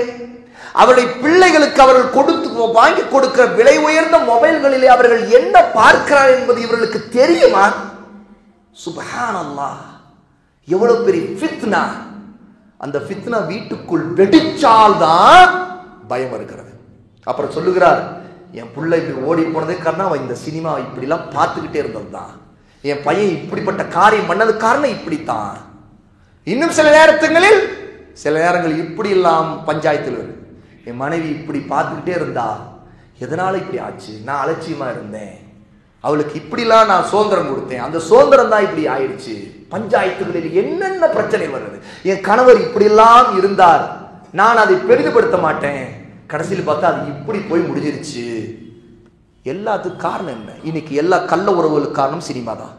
அவருடைய பிள்ளைகளுக்கு அவர்கள் கொடுத்து வாங்கி கொடுக்கிற விலை உயர்ந்த மொபைல்களிலே அவர்கள் என்ன பார்க்கிறார் என்பது இவர்களுக்கு தெரியுமா? சுப்ஹானல்லாஹ், எவ்வளவு பெரிய ஃபித்னா! அந்த ஃபித்னா வீட்டுக்குள் வெடிச்சால்தான் பயம் இருக்கிறது. அப்புறம் சொல்லுகிறார், என் பிள்ளை இப்படி ஓடி போனதே காரணம் அவன் இந்த சினிமா இப்படிலாம் பார்த்துக்கிட்டே இருந்தது தான். என் பையன் இப்படிப்பட்ட காரியம் பண்ணது காரணம் இப்படித்தான். இன்னும் சில நேரங்களில் இப்படி எல்லாம் பஞ்சாயத்தில் வரும். என் மனைவி இப்படி பார்த்துக்கிட்டே இருந்தா, எதனால இப்படி ஆச்சு? நான் அலட்சியமா இருந்தேன், அவளுக்கு இப்படிலாம் நான் சுதந்திரம் கொடுத்தேன், அந்த சுதந்திரம் தான் இப்படி ஆயிடுச்சு. பஞ்சாயத்துகளில் என்னென்ன பிரச்சனை வருது. என் கணவர் இப்படிலாம் இருந்தார், நான் அதை பெரிதுபடுத்த மாட்டேன், கடைசியில் பார்த்தா அது இப்படி போய் முடிஞ்சிருச்சு. எல்லாத்துக்கும் காரணம் என்ன? இன்னைக்கு எல்லா கள்ள உறவுகளுக்கு காரணம் சினிமா தான்.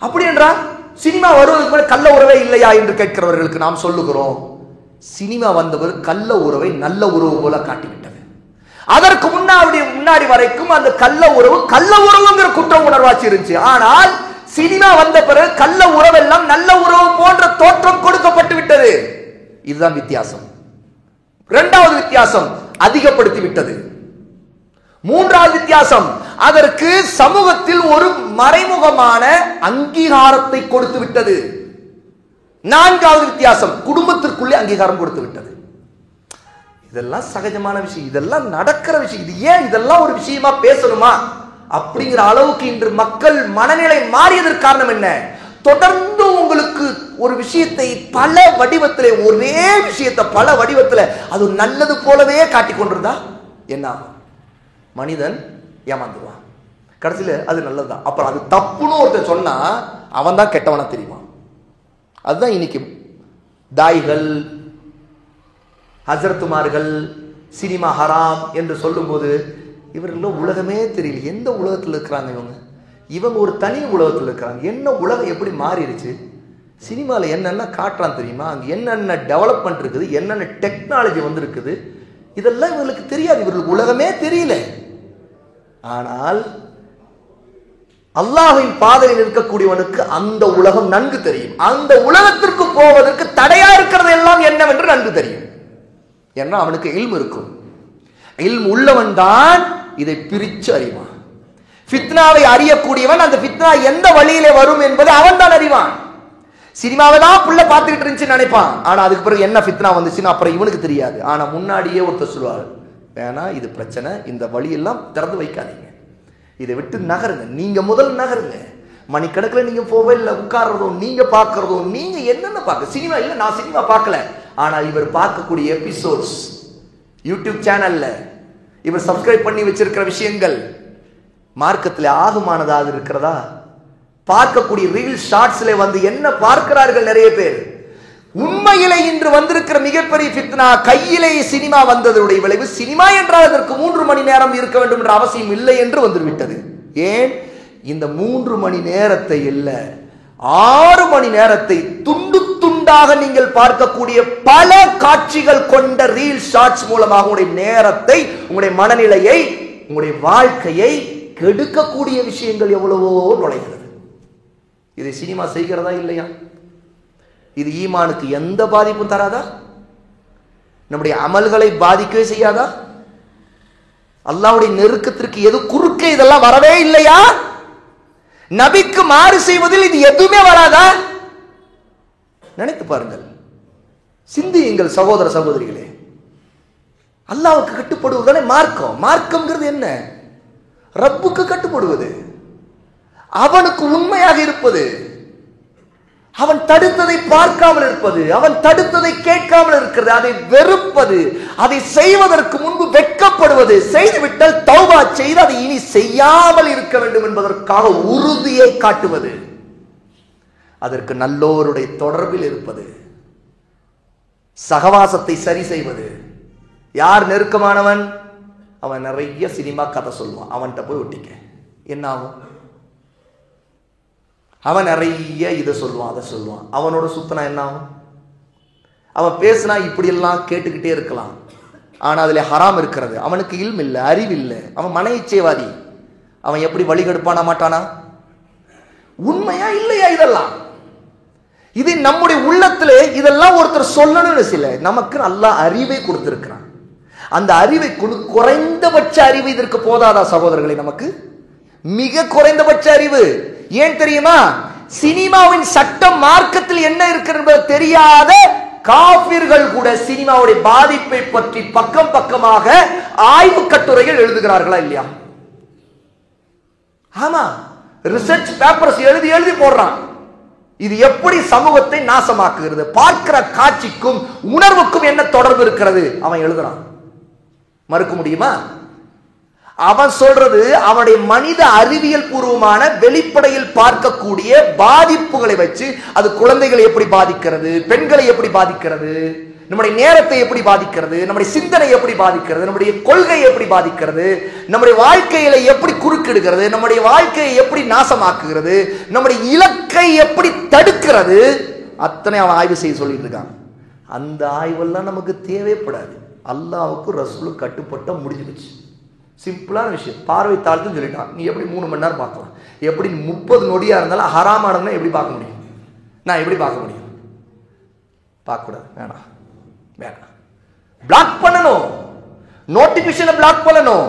அப்படி என்றால் சினிமா வருவதற்கு முன்னாடி கள்ள உறவே இல்லையா என்று கேட்கிறவர்களுக்கு நாம் சொல்லுகிறோம், சினிமா வந்தவர் கள்ள உறவை நல்ல உறவு போல காட்டிவிட்டது. அதற்கு முன்னாடி வரைக்கும் அந்த கள்ள உறவுங்கிற குற்ற உணர்வாச்சு இருந்துச்சு. ஆனால் சினிமா வந்த பிறகு கள்ள உறவெல்லாம் நல்ல உறவு போன்ற தோற்றம் கொடுக்கப்பட்டு விட்டது. இதுதான் வித்தியாசம். இரண்டாவது வித்தியாசம், அதிகப்படுத்தி விட்டது. மூன்றாவது வித்தியாசம், அதற்கு சமூகத்தில் ஒரு மறைமுகமான அங்கீகாரத்தை கொடுத்து விட்டது. நான்காவது வித்தியாசம், குடும்பத்திற்குள்ளே அங்கீகாரம் கொடுத்து விட்டது. இதெல்லாம் சகஜமான விஷயம், இதெல்லாம் நடக்கிற விஷயம். இது ஏன் இதெல்லாம் ஒரு விஷயமா பேசணுமா அப்படிங்கிற அளவுக்கு இன்று மக்கள் மனநிலை மாறியதற்கு காரணம் என்ன? தொடர்ந்து உங்களுக்கு ஒரு விஷயத்தை பல வடிவத்திலே, ஒரே விஷயத்தை பல வடிவத்தில் அது நல்லது போலவே காட்டிக் கொண்டிருந்தா என்ன? மனிதன் ஏமாந்துருவான். கடைசியில் அது நல்லதுதான். அப்புறம் அது தப்புன்னு ஒருத்தர் சொன்னா அவன் தான் கெட்டவனா தெரியுமா? அதுதான் இன்னைக்கு தாய்கள், ஹசரத்துமார்கள் சினிமா ஹராம் என்று சொல்லும்போது இவர்களும் உலகமே தெரியல, எந்த உலகத்தில் இருக்கிறாங்க இவங்க ஒரு தனி உலகத்தில் இருக்கிறாங்க. என்ன உலகம் எப்படி மாறிடுச்சு? சினிமாவில் என்னென்ன காட்டுறான் தெரியுமா? அங்கே என்னென்ன டெவலப்மெண்ட் இருக்குது, என்னென்ன டெக்னாலஜி வந்திருக்குது, இதெல்லாம் இவர்களுக்கு தெரியாது. இவர்களுக்கு உலகமே தெரியல. ஆனால் அல்லாஹ்வின் பாதையில் இருக்கக்கூடியவனுக்கு அந்த உலகம் நன்கு தெரியும். அந்த உலகத்திற்கு போவதற்கு தடையா இருக்கிறது எல்லாம் என்னவென்று நன்கு தெரியும். ஏன்னா அவனுக்கு இல்ம் இருக்கும். இல்ம் உள்ளவன் தான் இதை பிரித்து அறிவான். ஃபித்னாவை அறியக்கூடியவன் அந்த ஃபித்னா எந்த வழியிலே வரும் என்பதை அவன் தான் அறிவான். சினிமாவை தான் புள்ள பார்த்துக்கிட்டு இருந்துச்சுன்னு நினைப்பான். ஆனா அதுக்கு பிறகு என்ன ஃபித்னா வந்துச்சுன்னா அப்புறம் இவனுக்கு தெரியாது. ஆனா முன்னாடியே ஒருத்தர் சொல்லுவார், வேணா இது பிரச்சனை, இந்த வழியெல்லாம் திறந்து வைக்காதீங்க, இதை விட்டு நகருங்க, நீங்க முதல் நகருங்க. மணிக்கணக்கில் நீங்க மொபைல்ல உட்கார்றதோ, நீங்க பார்க்கறதோ, நீங்க என்னென்ன பார்க்க சினிமா இல்லை. நான் சினிமா பார்க்கல, ஆனா இவர் பார்க்கக்கூடிய எபிசோட்ஸ் யூடியூப் சேனல்ல இவர் சப்ஸ்கிரைப் பண்ணி வச்சிருக்கிற விஷயங்கள் மார்க்கத்தில் ஆகுமானதாக இருக்கிறதா? பார்க்கக்கூடிய ரீல் ஷார்ட்ஸ்ல வந்து என்ன பார்க்கிறார்கள் நிறைய பேர். உண்மையிலே இன்று வந்திருக்கிற மிகப்பெரிய ஃபித்னா, கையிலேயே சினிமா வந்ததனுடைய விளைவு, சினிமா என்றால் அதற்கு 3 மணி நேரம் இருக்க வேண்டும் என்ற அவசியம் இல்லை என்று வந்துவிட்டது. ஏன்? இந்த 3 மணி நேரத்தை இல்ல, 6 மணி நேரத்தை துண்டு துண்டாக நீங்கள் பார்க்கக்கூடிய பல காட்சிகள் கொண்ட ரீல் ஷார்ட்ஸ் மூலமாக உங்களுடைய நேரத்தை, உங்களுடைய மனநிலையை, உங்களுடைய வாழ்க்கையை கெடுக்கக்கூடிய விஷயங்கள் எவ்வளவோ நுழைகிறது. இதை சினிமா செய்கிறதா இல்லையா? இது ஈமானுக்கு எந்த பாதிப்பும் தராதா? நம்முடைய அமல்களை பாதிக்கவே செய்யாதா? அல்லாஹ்வுடைய நெருக்கத்திற்கு எது குறுக்கே இதெல்லாம் வரவே இல்லையா? நபிக்கு மாறு செய்வதில் இது எதுவுமே வராதா? நினைத்து பாருங்கள், சிந்தியுங்கள் சகோதர சகோதரிகளே. அல்லாஹ்வுக்கு கட்டுப்படுவதுதானே மார்க்கம். மார்க்கம்ங்கிறது என்ன? ரப்புக்கு கட்டுப்படுவது, அவனுக்கு உண்மையாக இருப்பது, அவன் தடுத்ததை பார்க்காமல் இருப்பது, அவன் தடுத்ததை கேட்காமல் இருக்கிறது, அதை வெறுப்பது, அதை செய்வதற்கு முன்பு வெட்கப்படுவது, செய்துவிட்டால் தௌபா செய்து அதை இனி செய்யாமல் இருக்க வேண்டும் என்பதற்காக உறுதியை காட்டுவது, அதற்கு நல்லோருடைய தொடர்பில் இருப்பது, சகவாசத்தை சரி செய்வது. யார் நெருக்கமானவன்? அவன் நிறைய சினிமா கதை சொல்லுவான், அவன்கிட்ட போய் ஒட்டிக்க, என்ன ஆகும்? அவன் நிறைய இதை சொல்லுவான், அதை சொல்லுவான், அவனோட சுத்தனா என்ன ஆகும்? அவன் பேசினா இப்படியெல்லாம் கேட்டுக்கிட்டே இருக்கலாம். ஆனா அதுல ஹராம் இருக்கிறது. அவனுக்கு இல்ம் இல்லை, அறிவு இல்லை, அவன் மன இச்சைவாதி. அவன் எப்படி வழிகெடுப்பானா மாட்டானா? உண்மையா இல்லையா? இதெல்லாம் இது நம்முடைய உள்ளத்திலே இதெல்லாம் ஒருத்தர் சொல்லணும்னு சில நமக்கு அல்லாஹ் அறிவை கொடுத்திருக்கிறான். அந்த அறிவை குறைந்தபட்ச அறிவு இதற்கு போதாதா சகோதரர்களே? நமக்கு மிக குறைந்தபட்ச அறிவு. ஏன் தெரியுமா? சினிமாவின் சட்டம் மார்க்கத்தில் என்ன இருக்கிறது தெரியாத காபிர்கள் கூட சினிமாவுடைய பாதிப்பை பற்றி பக்கம் பக்கமாக ஆய்வு கட்டுரைகள் எழுதுகிறார்களா இல்லையா? ஆமா, ரிசர்ச் பேப்பர்ஸ் எழுதி எழுதி போடுறான். இது எப்படி சமூகத்தை நாசமாக்குகிறது, பார்க்கிற காட்சிக்கும் உணர்வுக்கும் என்ன தொடர்பு இருக்கிறது அவன் எழுதுறான். மறுக்க முடியுமா? அவன் சொல்றது அவனுடைய மனித அறிவியல் பூர்வமான வெளிப்படையில் பார்க்கக்கூடிய பாதிப்புகளை வச்சு அது குழந்தைகளை எப்படி பாதிக்கிறது, பெண்களை எப்படி பாதிக்கிறது, நம்முடைய நேரத்தை எப்படி பாதிக்கிறது, நம்முடைய சிந்தனை எப்படி பாதிக்கிறது, நம்முடைய கொள்கை எப்படி பாதிக்கிறது, நம்முடைய வாழ்க்கையில எப்படி குறுக்கிடுகிறது, நம்முடைய வாழ்க்கையை எப்படி நாசமாக்குகிறது, நம்முடைய இலக்கை எப்படி தடுக்கிறது, அத்தனை அவன் ஆய்வு செய்ய சொல்லிட்டு இருக்கான். அந்த ஆய்வெல்லாம் நமக்கு தேவைப்படாது. அல்லாஹ்வுக்கு ரசூலுக்கு கட்டுப்பட்ட முடிஞ்சு வச்சு சிம்பிளான விஷயம். பார்வை தாழ்த்துன்னு சொல்லிட்டான். நீ எப்படி 3 மணி நேரம் பார்க்கலாம்? எப்படி 30 நொடியா இருந்தாலும் ஹராமானதுன்னா எப்படி பார்க்க முடியும்? நான் எப்படி பார்க்க முடியும்? பார்க்கக்கூடாது, வேணாம் வேணாம். பிளாக் பண்ணணும், நோட்டிபிகேஷனை பிளாக் பண்ணணும்.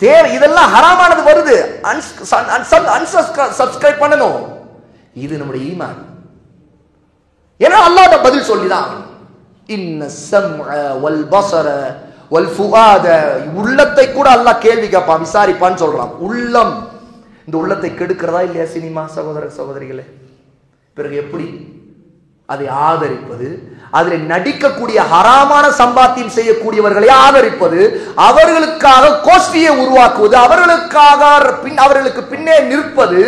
தேவை இதெல்லாம் ஹராமானது வருது, அன்சப்ஸ்கிரைப் பண்ணணும். இது நம்முடைய ஈமான். ஏன்னா அல்லாஹ் பதில் சொல்லிதான் இன்ன ஸம்அ வல் பஸர வல் ஃபுஆத, உள்ளத்தை கூட அல்லாஹ் கேள்வி கேட்பான், விசாரிப்பான்னு சொல்றான். உள்ளம், இந்த உள்ளத்தை கெடுக்கிறதா இல்லையா சினிமா? சகோதர சகோதரிகளே, பிறகு எப்படி அதை ஆதரிப்பது? அதில் நடிக்கக்கூடிய ஹராமான சம்பாத்தியம் செய்யக்கூடியவர்களை ஆதரிப்பது, அவர்களுக்காக கோஷ்டியை உருவாக்குவது, அவர்களுக்கு பின்னே நிற்பது,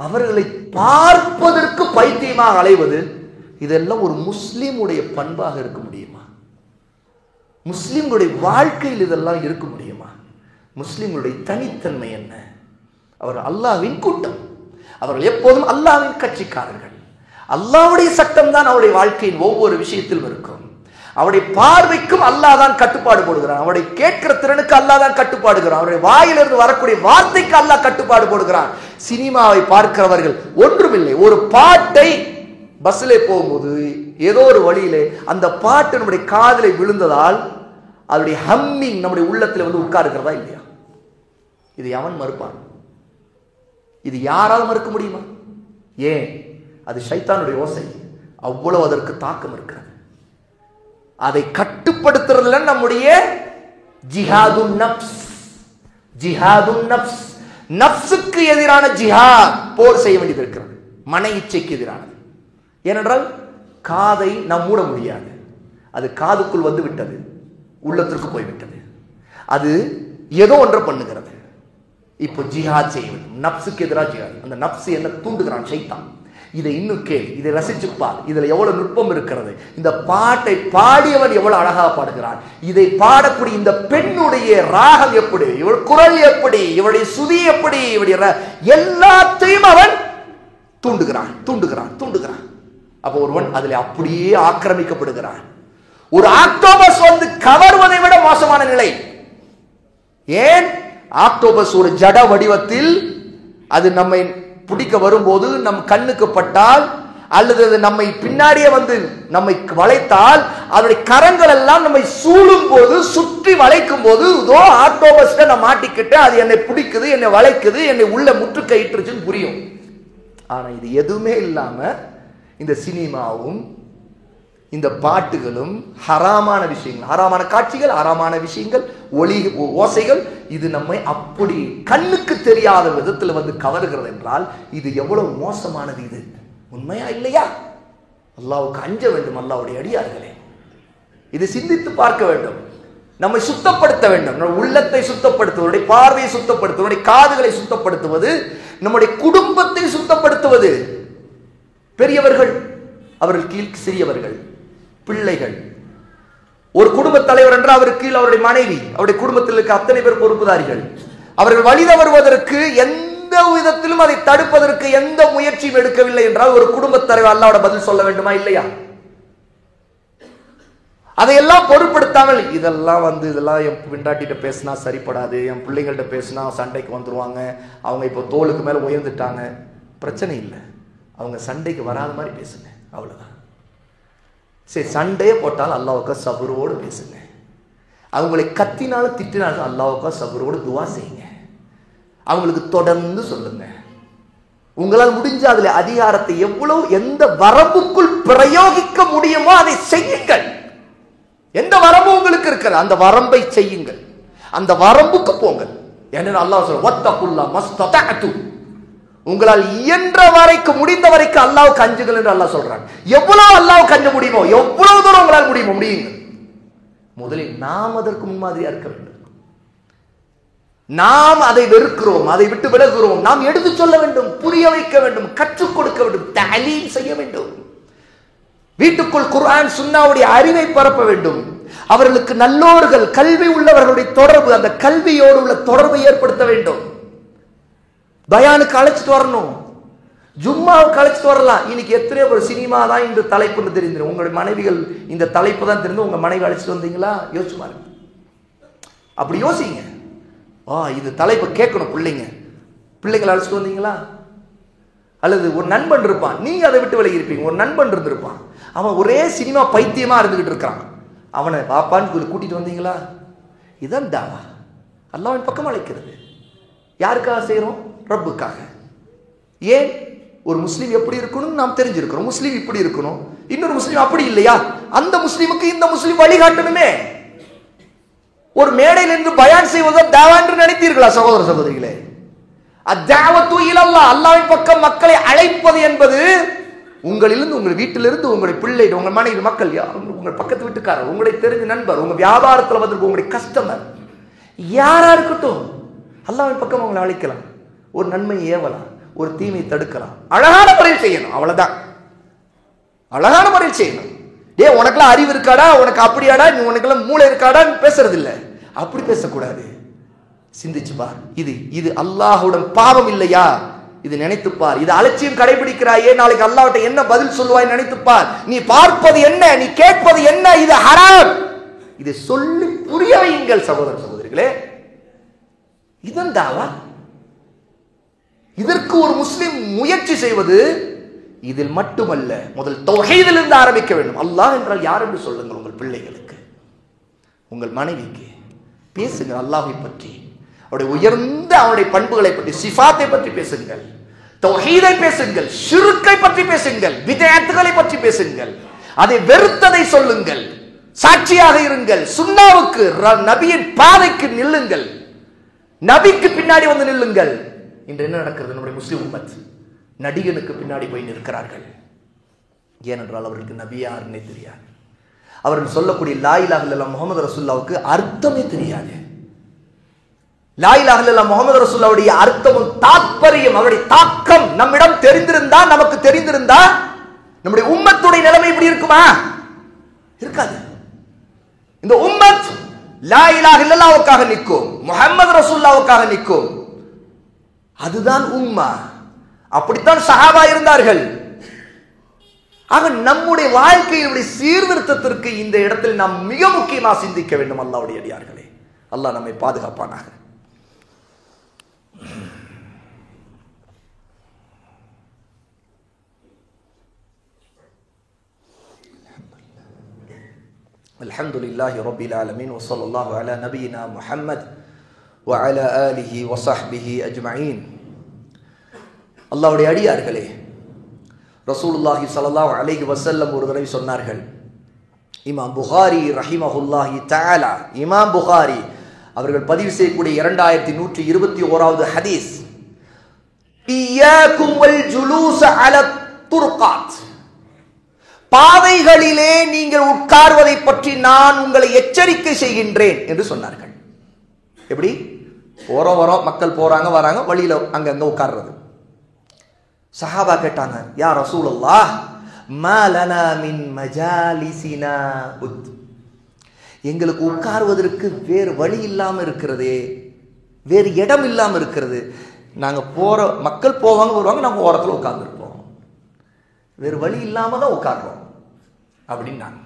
அவர்களை பார்ப்பதற்கு பைத்தியமாக அலைவது, இதெல்லாம் ஒரு முஸ்லிமுடைய பண்பாக இருக்க முடியுமா? முஸ்லிம்களுடைய வாழ்க்கையில் இதெல்லாம் இருக்க முடியுமா? முஸ்லிம்களுடைய தனித்தன்மை என்ன? அவர் அல்லாஹ்வின் கூட்டம், அவர்கள் எப்போதும் அல்லாஹ்வின் கட்சிக்காரர்கள். அல்லாஹ்வுடைய சட்டம் தான் அவருடைய வாழ்க்கையின் ஒவ்வொரு விஷயத்திலும் இருக்கும். அவருடைய பார்வைக்கும் அல்லாஹ் தான் கட்டுப்பாடு போடுகிறான். அவருடைய கேட்கிற திறனுக்கு அல்லாஹ் தான் கட்டுப்பாடுகிறான். அவருடைய வாயிலிருந்து வரக்கூடிய வார்த்தைக்கு அல்லாஹ் கட்டுப்பாடு போடுகிறான். சினிமாவை பார்க்கிறவர்கள் ஒன்றுமில்லை, ஒரு பாட்டை பஸ்ஸிலே போகும்போது ஏதோ ஒரு வழியிலே அந்த பாட்டு நம்முடைய காதிலே விழுந்ததால் அதனுடைய ஹம்மிங் நம்முடைய உள்ளத்தில் வந்து உட்காருக்கிறதா இல்லையா? இது எவன் மறுப்பான்? இது யாரால் மறுக்க முடியுமா? ஏன்? அது ஷைத்தானுடைய ஓசை. அவ்வளவு அதற்கு தாக்கம் இருக்கிறது. அதை கட்டுப்படுத்துறதுல நம்முடைய ஜிஹாதுன் நப்ஸ், ஜிஹாதுன் நப்ஸ், நப்சுக்கு எதிரான ஜிஹாத் போர் செய்ய வேண்டியது இருக்கிறது. மன இச்சைக்கு எதிரானது. ஏனென்றால் காதை நாம் மூட முடியாது. அது காதுக்குள் வந்து விட்டது, உள்ளத்திற்கு போய்விட்டது. அது ஏதோ ஒன்றை பண்ணுகிறது. இப்போ ஜிஹாத் செய்ய வேண்டும், நப்சுக்கு எதிராக ஜிஹாத். அந்த நப்சு என்ன தூண்டுகிறான்? ஷைத்தான். இதை இன்னும் கேள், இதை ரசிச்சுப்பார், இதுல எவ்வளவு நுட்பம் இருக்கிறது. இந்த பாட்டை பாடியவன் எவ்வளவு அழகாக பாடுகிறான், இதை பாடக்கூடிய இந்த பெண்ணுடைய ராகம் எப்படி, இவள் குரல் எப்படி, இவளுடைய சுதி எப்படி, இவளுடைய எல்லாத்தையும் அவன் தூண்டுகிறான் தூண்டுகிறான் தூண்டுகிறான். அப்போ ஒருவன் அதில் அப்படியே ஆக்கிரமிக்கப்படுகிறான். ஒரு ஆக்டோபஸ் வந்து கவர்வதை விட மோசமான நிலை. ஏன்? ஆக்டோபஸ் ஒரு ஜட வடிவத்தில் அது நம்மை பிடிக்க வரும்போது நம் கண்ணுக்கு பட்டால் அல்லது அது நம்மை பின்னாடியே வந்து நம்மை வளைத்தால் அதனுடைய கரங்கள் எல்லாம் நம்மை சூழும் போது, சுற்றி வளைக்கும் போது, இதோ ஆக்டோபஸ் நான் மாட்டிக்கிட்டு அது என்னை பிடிக்குது, என்னை வளைக்குது, என்னை உள்ள முற்றுகையிட்டுருச்சுன்னு புரியும். ஆனா இது எதுவுமே இல்லாம இந்த சினிமாவும் இந்த பாட்டுகளும் ஹராமான விஷயங்கள், ஹராமான காட்சிகள், ஹராமான விஷயங்கள், ஒளி ஓசைகள், இது நம்மை அப்படி கண்ணுக்கு தெரியாத விதத்தில் வந்து கவருகிறது என்றால் இது எவ்வளவு மோசமானது. இது உண்மையா இல்லையா? அல்லாஹ்வுக்கு அஞ்ச வேண்டும் அல்லாஹ்வுடைய அடியார்களே. இது சிந்தித்து பார்க்க வேண்டும். நம்மை சுத்தப்படுத்த வேண்டும். நம்ம உள்ளத்தை சுத்தப்படுத்துவது, பார்வையை சுத்தப்படுத்துவது, காதுகளை சுத்தப்படுத்துவது, நம்முடைய குடும்பத்தை சுத்தப்படுத்துவது. பெரியவர்கள், அவர்கள் கீழ் சிறியவர்கள், பிள்ளைகள். ஒரு குடும்ப தலைவர் என்றால் அவருக்கு கீழ் அவருடைய மனைவி, அவருடைய குடும்பத்தில் இருக்க அத்தனை பேர் பொறுப்புதாரிகள். அவர்கள் வழித வருவதற்கு எந்த விதத்திலும் அதை தடுப்பதற்கு எந்த முயற்சியும் எடுக்கவில்லை என்றால் ஒரு குடும்ப தலைவர் அல்லாஹ்வோட பதில் சொல்ல வேண்டுமா இல்லையா? அதையெல்லாம் பொருட்படுத்தாமல் இதெல்லாம் வந்து இதெல்லாம் என் பெண்டாட்டிட்ட பேசினா சரிப்படாது, என் பிள்ளைங்கள்ட்ட பேசினா சண்டைக்கு வந்துருவாங்க, அவங்க இப்போ தோளுக்கு மேல உயர்ந்துட்டாங்க, பிரச்சனை இல்லை. அவங்க சண்டைக்கு வராத மாதிரி பேசுங்க, அவ்வளவுதான். சரி, சண்டையே போட்டாலும் அல்லாஹ்வுக்கா சபரோடு பேசுங்க. அவங்களை கத்தினாலும் திட்டினாலும் அல்லாஹ்வுக்கா சபரோடு துவா செய்யுங்க. அவங்களுக்கு தொடர்ந்து சொல்லுங்க. உங்களால் முடிஞ்ச அதுல அதிகாரத்தை எவ்வளவு எந்த வரம்புக்குள் பிரயோகிக்க முடியுமோ அதை செய்யுங்கள். எந்த வரம்பு உங்களுக்கு இருக்கிறது அந்த வரம்பை செய்யுங்கள், அந்த வரம்புக்கு போங்கள். ஏன்னா அல்லாஹ் சொல்ற வத்தகுல்லாஹ் மஸ்ததஅது, உங்களால் இயன்ற வரைக்கும் முடிந்த வரைக்கும் அல்லாஹ்வுக்கு அஞ்சுங்கள் என்று அல்லாஹ் சொல்றாங்க. எவ்வளவு அல்லாஹ்வுக்கு அஞ்ச முடியுமோ, எவ்வளவு தூரம் உங்களால் முடியுங்கள். முதலில் நாம் அதற்கு முன்மாதிரியா இருக்க வேண்டும். நாம் அதை வெறுக்கிறோம், அதை விட்டு விலகுகிறோம். நாம் எடுத்து சொல்ல வேண்டும், புரிய வைக்க வேண்டும், கற்றுக் கொடுக்க வேண்டும், தலீம் செய்ய வேண்டும். வீட்டுக்குள் குர்ஆன் சுன்னாவுடைய அறிவை பரப்ப வேண்டும். அவர்களுக்கு நல்லோர்கள் கல்வி உள்ளவர்களுடைய தொடர்பு, அந்த கல்வியோடு உள்ள தொடர்பை ஏற்படுத்த வேண்டும். பயானுக்கு அழைச்சிட்டு வரணும், ஜும்மாவுக்கு அழைச்சிட்டு வரலாம். இன்னைக்கு எத்தனையோ ஒரு சினிமா தான் இந்த தலைப்புன்னு தெரிஞ்சிடும். உங்களுடைய மனைவிகள் இந்த தலைப்பு தான் தெரிந்து உங்க மனைவி அழைச்சிட்டு வந்தீங்களா? யோசிச்சு பாருங்க, அப்படி யோசிங்க. இது தலைப்பு கேட்கணும் பிள்ளைங்களை அழைச்சிட்டு வந்தீங்களா? அல்லது ஒரு நண்பன் இருப்பான், நீங்க அதை விட்டு விலகி இருப்பீங்க. ஒரு நண்பன் இருந்திருப்பான், அவன் ஒரே சினிமா பைத்தியமா இருந்துகிட்டு இருக்கான். அவனை பாப்பான்னு கூட்டிட்டு வந்தீங்களா? இதான் தாவா, அல்லாஹ்வின் பக்கம் அழைக்கிறது. யாருக்காக செய்யறோம்? ரப்புக்காக. ஏன்? ஒரு முஸ்லீம் எப்படி இருக்கணும் நாம் தெரிஞ்சிருக்கிறோம். முஸ்லீம் இப்படி இருக்கணும், இன்னொரு முஸ்லீம் அப்படி இல்லையா? அந்த முஸ்லீமுக்கு இந்த முஸ்லீம் வழிகாட்டணுமே. ஒரு மேடையில் இருந்து பயான் செய்வதோ தாவா என்று நினைத்தீர்களா சகோதர சகோதரிகளே? அத்தாவத்து இலல்லாஹ், அல்லாஹ்வின் பக்கம் மக்களை அழைப்பது என்பது உங்களிலிருந்து, உங்கள் வீட்டிலிருந்து, உங்களுடைய பிள்ளை, உங்கள் மனைவி, மக்கள், உங்கள் பக்கத்து வீட்டுக்காரர், உங்களுடைய தெரிஞ்ச நண்பர், உங்க வியாபாரத்தில் வந்திருக்க உங்களுடைய கஸ்டமர், யாரா இருக்கட்டும், அல்லாஹ்வின் பக்கம் அவங்களை அழைக்கலாம். ஒரு நன்மை ஏவலாம், ஒரு தீமை தடுக்கலாம். அழகான முறையில் செய்யணும், அவ்வளவுதான். அழகான முறையில் செய்யணும். உனக்கெல்லாம் அறிவு இருக்காடா, உனக்கு அப்படியாடா, நீ உனக்கெல்லாம் மூளை இருக்காடான்னு பேசுறது இல்லை. அப்படி பேசக்கூடாது. சிந்திச்சு பார், இது அல்லாஹ்வுடன் பாவம் இல்லையா? இது நினைத்துப்பார். இது அலட்சியம் கடைபிடிக்கிறாயே, நாளைக்கு அல்லாஹ்விட்ட என்ன பதில் சொல்லுவாய் நினைத்துப்பார். நீ பார்ப்பது என்ன, நீ கேட்பது என்ன, இது ஹராம். இதை சொல்லி புரிய வையுங்கள் சகோதர சகோதரிகளே. இதன் தாவா. இதற்கு ஒரு முஸ்லிம் முயற்சி செய்வது இதில் மட்டுமல்ல, முதல் தௌஹீதிலிருந்து ஆரம்பிக்க வேண்டும். அல்லாஹ் என்றால் யார் என்று சொல்லுங்கள். உங்கள் பிள்ளைகளுக்கு, உங்கள் மனைவிக்கு பேசுங்க அல்லாஹ்வை பற்றி, அவருடைய உயர்ந்த அவருடைய பண்புகளை பற்றி, சிஃபாத்தை பற்றி பேசுங்கள், தௌஹீதை பேசுங்கள், ஷிர்க்கை பற்றி பேசுங்கள், பித்அத்துகளை பற்றி பேசுங்கள், அதை வெறுத்ததை சொல்லுங்கள், சாட்சியாக இருங்கள், சுன்னாவுக்கு நபியின் பாதைக்கு நில்லுங்கள், நபிக்கு பின்னாடி வந்து நில்லுங்கள். இன்று என்ன நடக்கிறது? நம்முடைய முஸ்லிம் உம்மத் நடிகனுக்கு பின்னாடி போய் நிற்கிறார்கள். ஏனென்றால் அவர்களுக்கு நபி யாருன்னே தெரியாது. அவர்கள் சொல்லக்கூடிய லா இலாஹ இல்லல்லாஹ் முஹம்மது ரசூலுல்லாஹ்வுக்கு அர்த்தமே தெரியாது. லா இலாஹ இல்லல்லாஹ் முஹம்மது ரசூலுல்லாஹ்வுடைய அர்த்தமும் தாத்பரியம், அவருடைய தாக்கம் நம்மிடம் தெரிந்திருந்தா, நமக்கு தெரிந்திருந்தா, நம்முடைய உம்மத்துடைய நிலைமை இப்படி இருக்குமா? இருக்காது. இந்த உம்மத் லா இலாஹ இல்லல்லாஹ்வுக்காக நிற்கும், முஹம்மது ரசூலுல்லாஹ்வுக்காக நிற்கும். அதுதான் உம்மா. அப்படித்தான் சஹாபா இருந்தார்கள். ஆக நம்முடைய வாழ்க்கையினுடைய சீர்திருத்தத்திற்கு இந்த இடத்தில் நாம் மிக முக்கியமாக சிந்திக்க வேண்டும். அல்லாஹ்வுடைய அடியார்களே, அல்லாஹ் நம்மை பாதுகாப்பானாக. அல்ஹம்துலில்லாஹி ரப்பில் ஆலமீன் வ ஸல்லல்லாஹு அலா நபியினா முஹம்மத் வ அலா ஆலிஹி வ ஸஹ்பிஹி அஜ்மஈன். அல்லாஹ்வுடைய அடியார்களே, ரசூலுல்லாஹி ஸல்லல்லாஹு அலைஹி வஸல்லம் ஒரு தடவை சொன்னார்கள். இமாம் புகாரி ரஹிமஹுல்லாஹி தஆலா, இமாம் புகாரி அவர்கள் பதிவு செய்யக்கூடிய 2121வது ஹதீஸ், இய்யாக்கும் வல் ஜுலூஸ அலா துர்காத், பாதைகளிலே நீங்கள் உட்கார்வதை பற்றி நான் உங்களை எச்சரிக்கை செய்கின்றேன் என்று சொன்னார்கள். எப்படி? வரோம் மக்கள் போறாங்க வராங்க, வழியில அங்கங்க உட்கார்றது. சஹாபா கேட்டாங்க, யா ரசூலுல்லாஹ் மா லனா மின் மஜாலிசினா புத், எங்களுக்கு உட்கார்வதற்கு வேறு வழி இல்லாம இருக்கிறதே, வேறு இடம் இல்லாம இருக்கிறது. நாங்க போற மக்கள் போவாங்க வருவாங்க, நாங்க ஓரத்துல உட்கார்ந்துருப்போம், வேறு வழி இல்லாம தான் உட்கார்றோம் அப்படின்னாங்க.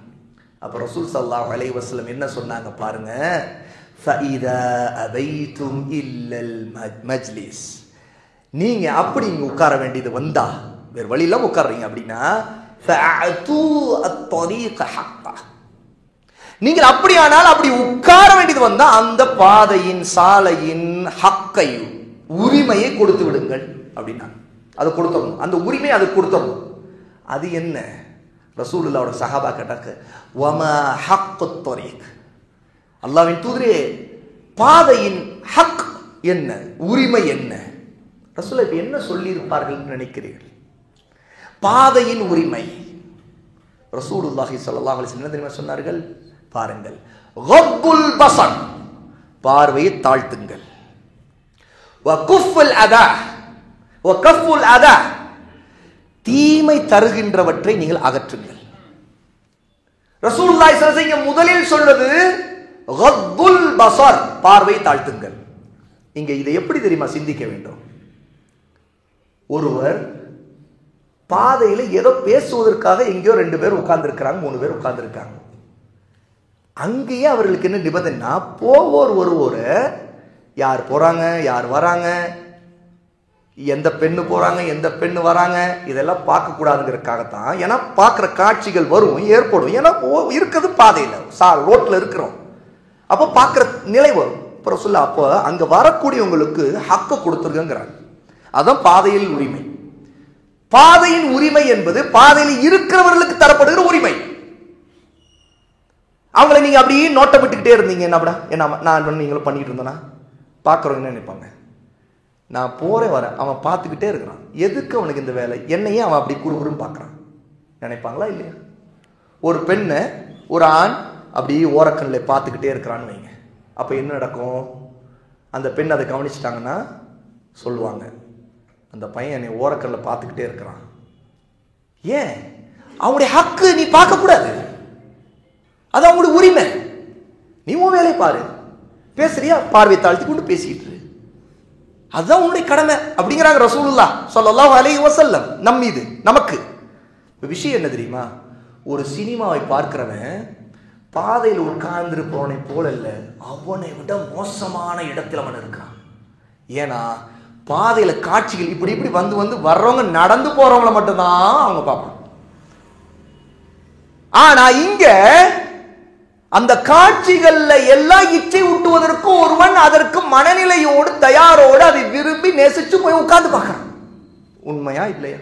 அப்ப ரசூல் ஸல்லல்லாஹு அலைஹி வஸல்லம் என்ன சொன்னாங்க பாருங்க, ஃபஇதா அபைதும் இல்லல் மஜ்லிஸ், நீங்க அப்படி இங்க உட்கார வேண்டியது வந்தா, வேறு வழி இல்லாம உட்கார்றீங்க அப்படின்னா நீங்கள் அப்படியானால் அப்படி உட்கார வேண்டியது வந்தா அந்த பாதையின் சாலையின் ஹக்கை உரிமையை கொடுத்து விடுங்கள் அப்படின்னா அதை கொடுத்துடணும். அந்த உரிமையை அது கொடுத்துடணும். அது என்ன? ரசூலுல்லாஹோட சஹாபா கேட்டாக்க வமா ஹக்குத் தரீக், அல்லாஹ்வின் தூதரே பாதையின் ஹக் என்ன, உரிமை என்ன? ரசூலுல்லாஹ் இப்ப என்ன சொல்லி இருப்பார்கள் நினைக்கிறீர்கள்? பாதையின் உரிமை ரசூலுல்லாஹி ஸல்லல்லாஹு அலைஹி வஸல்லம் என்ன தெரியுமா சொன்னார்கள்? பாருங்கள், கப்புல் பஸர், பார்வையை தாழ்த்துங்கள், வகுஃபுல் அதா வகஃபுல் அதா, தீமை தருகின்றவற்றை நீங்கள் அகற்றுங்கள். ரசூலுல்லாஹி ஸல்லல்லாஹு அலைஹி வஸல்லம் முதலில் சொல்றது கப்புல் பஸர், பார்வை தாழ்த்துங்கள். இங்க இதை எப்படி தெரியுமா சிந்திக்க வேண்டும்? ஒருவர் பாதையில ஏதோ பேசுவதற்காக எங்கேயோ 2 பேர் உட்கார்ந்து இருக்கிறாங்க, 3 பேர் உட்கார்ந்து இருக்காங்க. அங்கேயே அவர்களுக்கு என்ன நிபந்தனை? போவோர் ஒருவர் யார் போறாங்க, யார் வராங்க, எந்த பெண்ணு போறாங்க, எந்த பெண்ணு வராங்க, இதெல்லாம் பார்க்க கூடாதுங்கிறதுக்காகத்தான். ஏன்னா பார்க்குற காட்சிகள் வரும், ஏற்படும். ஏன்னா இருக்கிறது பாதையில், ரோட்ல இருக்கிறோம், அப்போ பார்க்குற நிலை வரும். அப்புறம் சொல்ல அப்போ அங்க வரக்கூடியவங்களுக்கு ஹக்க கொடுத்துருக்கிறாங்க. அதான் பாதையில் உரிமை. பாதையின் உரிமை என்பது பாதையில் இருக்கிறவர்களுக்கு தரப்படுகிற உரிமை. அவங்கள நீங்க அப்படியே நோட்டை விட்டுக்கிட்டே இருந்தீங்க, என்னடா என்ன நான் நீங்களும் பண்ணிட்டு இருந்தேன்னா பார்க்குறவங்க என்ன நினைப்பாங்க? நான் போறேன் வரேன், அவன் பார்த்துக்கிட்டே இருக்கிறான், எதுக்கு அவனுக்கு இந்த வேலை, என்னையே அவன் அப்படி குறுகுறுன்னு பார்க்குறான் நினைப்பாங்களா இல்லையா? ஒரு பெண்ணை ஒரு ஆண் அப்படியே ஓரக்கண்ணில் பார்த்துக்கிட்டே இருக்கிறான்னு வைங்க, அப்போ என்ன நடக்கும்? அந்த பெண் அதை கவனிச்சிட்டாங்கன்னா சொல்லுவாங்க, அந்த பையன் என்னை ஓரக்கண்ணில் பார்த்துக்கிட்டே இருக்கிறான். ஏன்? அவனுடைய ஹக்கு நீ பார்க்கக்கூடாது, அது அவங்களுடைய உரிமை. நீ உன் வேலையை பாரு, பேசுறியா பார்வை தாழ்த்தி கொண்டு பேசிட்டு, அதுதான் உன்னுடைய கடமை அப்படிங்கிறாங்க ரசூலுல்லாஹ் ஸல்லல்லாஹு அலைஹி வஸல்லம் நம் மீது, நமக்கு. விஷயம் என்ன தெரியுமா? ஒரு சினிமாவை பார்க்கிறவன் பாதையில் உட்கார்ந்திருப்பவனை போல இல்ல, அவனை விட மோசமான இடத்தில் அவன் இருக்கான். ஏன்னா பாதையில காட்சிகள் இப்படி இப்படி வந்து வந்து வர்றவங்க, நடந்து போறவங்கள மட்டும்தான் அவங்க பார்ப்பாங்க. ஆனா இங்க அந்த காட்சிகள்ல எல்லாம் இச்சை ஊட்டுவதற்கும் ஒருவன் அதற்கு மனநிலையோடு தயாரோடு அதை விரும்பி நேசிச்சு போய் உட்கார்ந்து பார்க்கறான். உண்மையா இல்லையா?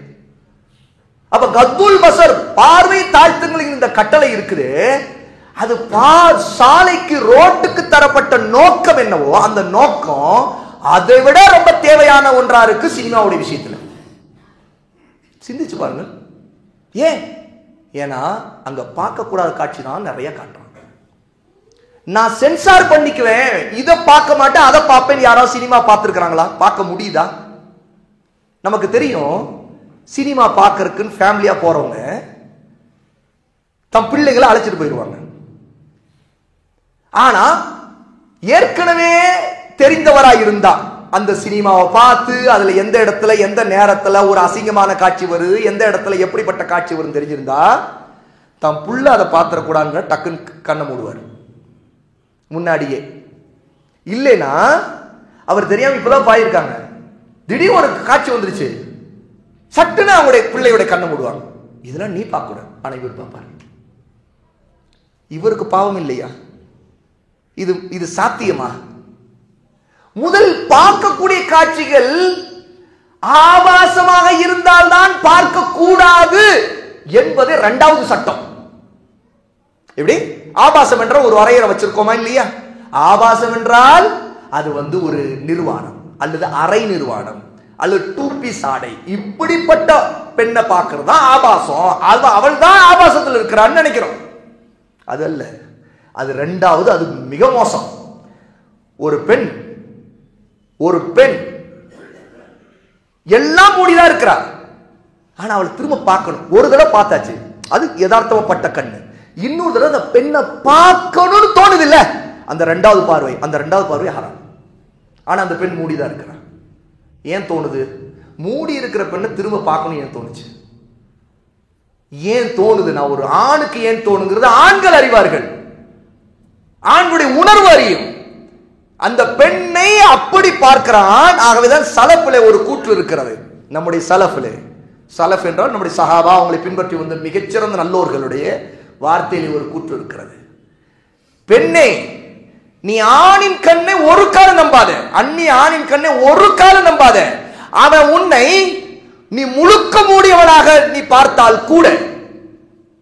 அப்ப கத்துல் பஸர், பார்வை தாழ்த்துங்கள் இந்த கட்டளை இருக்குது. அது சாலைக்கு ரோட்டுக்கு தரப்பட்ட நோக்கம் என்னவோ அந்த நோக்கம் அதை விட ரொம்ப தேவையான ஒன்றா இருக்கு சினிமாவுடைய விஷயத்துல. சிந்திச்சு பாருங்க. ஏன்? ஏன்னா அங்க பார்க்க கூடாத காட்சி தான் நிறைய காட்டுறாங்க. நான் சென்சார் பண்ணிக்குவேன், இதை பார்க்க மாட்டேன் அதை பார்ப்பேன். யாராவது சினிமா பார்த்துருக்காங்களா? பார்க்க முடியுதா? நமக்கு தெரியும், சினிமா பார்க்கறதுக்குன்னு ஃபேமிலியா போறவங்க தம் பிள்ளைகளை அழைச்சிட்டு போயிடுவாங்க. ஆனா ஏற்கனவே தெரிந்தவரா இருந்தா அந்த சினிமாவை பார்த்து அதுல எந்த இடத்துல எந்த நேரத்துல ஒரு அசிங்கமான காட்சி வருது, எந்த இடத்துல எப்படிப்பட்ட காட்சி வரும் தெரிஞ்சிருந்தா தம் புள்ள அதை பார்த்துடக்கூடாதுன்னு டக்குன்னு கண்ணை மூடுவார் முன்னாடியே. இல்லைன்னா அவர் தெரியாம இப்பதான் பாயிருக்காங்க, திடீர்னு ஒரு காட்சி வந்துருச்சு, சட்டுன்னு அவங்களுடைய பிள்ளையோட கண்ணை மூடுவாங்க. இதெல்லாம் நீ பார்க்க கூடாது, ஆனா இவர் பார்ப்பாரு. இவருக்கு பாவம் இல்லையா? இது சாத்தியமா? முதல் பார்க்கக்கூடிய காட்சிகள் ஆபாசமாக இருந்தால்தான் பார்க்க கூடாது என்பது 2வது சட்டம். எப்படி? ஆபாசம் என்ற ஒரு வரையறை வச்சிருக்கோமா இல்லையா? ஆபாசம் என்றால் அது ஒரு நிர்வாணம் அல்லது அரை நிர்வாணம் அல்லது 2 பீஸ் ஆடை, இப்படிப்பட்ட பெண்ணை பார்க்கிறது தான் ஆபாசம். அவள் தான் ஆபாசத்தில் இருக்கிறான்னு நினைக்கிறோம். அது அல்ல, அது 2வது. அது மிக மோசம். ஒரு பெண் எல்லாம் மூடிதான் இருக்கிறார், ஆனா அவள் திரும்ப பார்க்கணும். ஒரு தடவை பார்த்தாச்சு, அது யதார்த்தப்பட்ட கண்ணு. இன்னொரு தடவை அந்த பெண்ணை பார்க்கணும்னு தோணுது இல்ல, அந்த 2வது பார்வை, அந்த 2வது பார்வை ஹராம். ஆனா அந்த பெண் மூடிதான் இருக்கிறார். ஏன் தோணுது? மூடி இருக்கிற பெண்ணை திரும்ப பார்க்கணும் ஏன் தோணுச்சு? ஏன் தோணுது? நான் ஒரு ஆணுக்கு ஏன் தோணுங்கிறது ஆண்கள் அறிவார்கள், ஆண்களுடைய உணர்வு அறியும். அந்த பெண்ணை அப்படி பார்க்கிறான். ஆகவேதான் சலஃபிலே ஒரு கூற்று இருக்கிறது, நம்முடைய சலஃபிலே சலஃப் என்றால் நம்முடைய சஹாபா, அவங்களை பின்பற்றி வந்த மிகச்சிறந்த நல்லோர்களுடைய வார்த்தையில் ஒரு கூற்று இருக்கிறது. பெண்ணே, நீ ஆணின் கண்ணை ஒரு காலம் நம்பாத, அந்நிய ஆணின் கண்ணை ஒரு காலம் நம்பாத. அவன் உன்னை நீ முழுக்க மூடியவனாக நீ பார்த்தால் கூட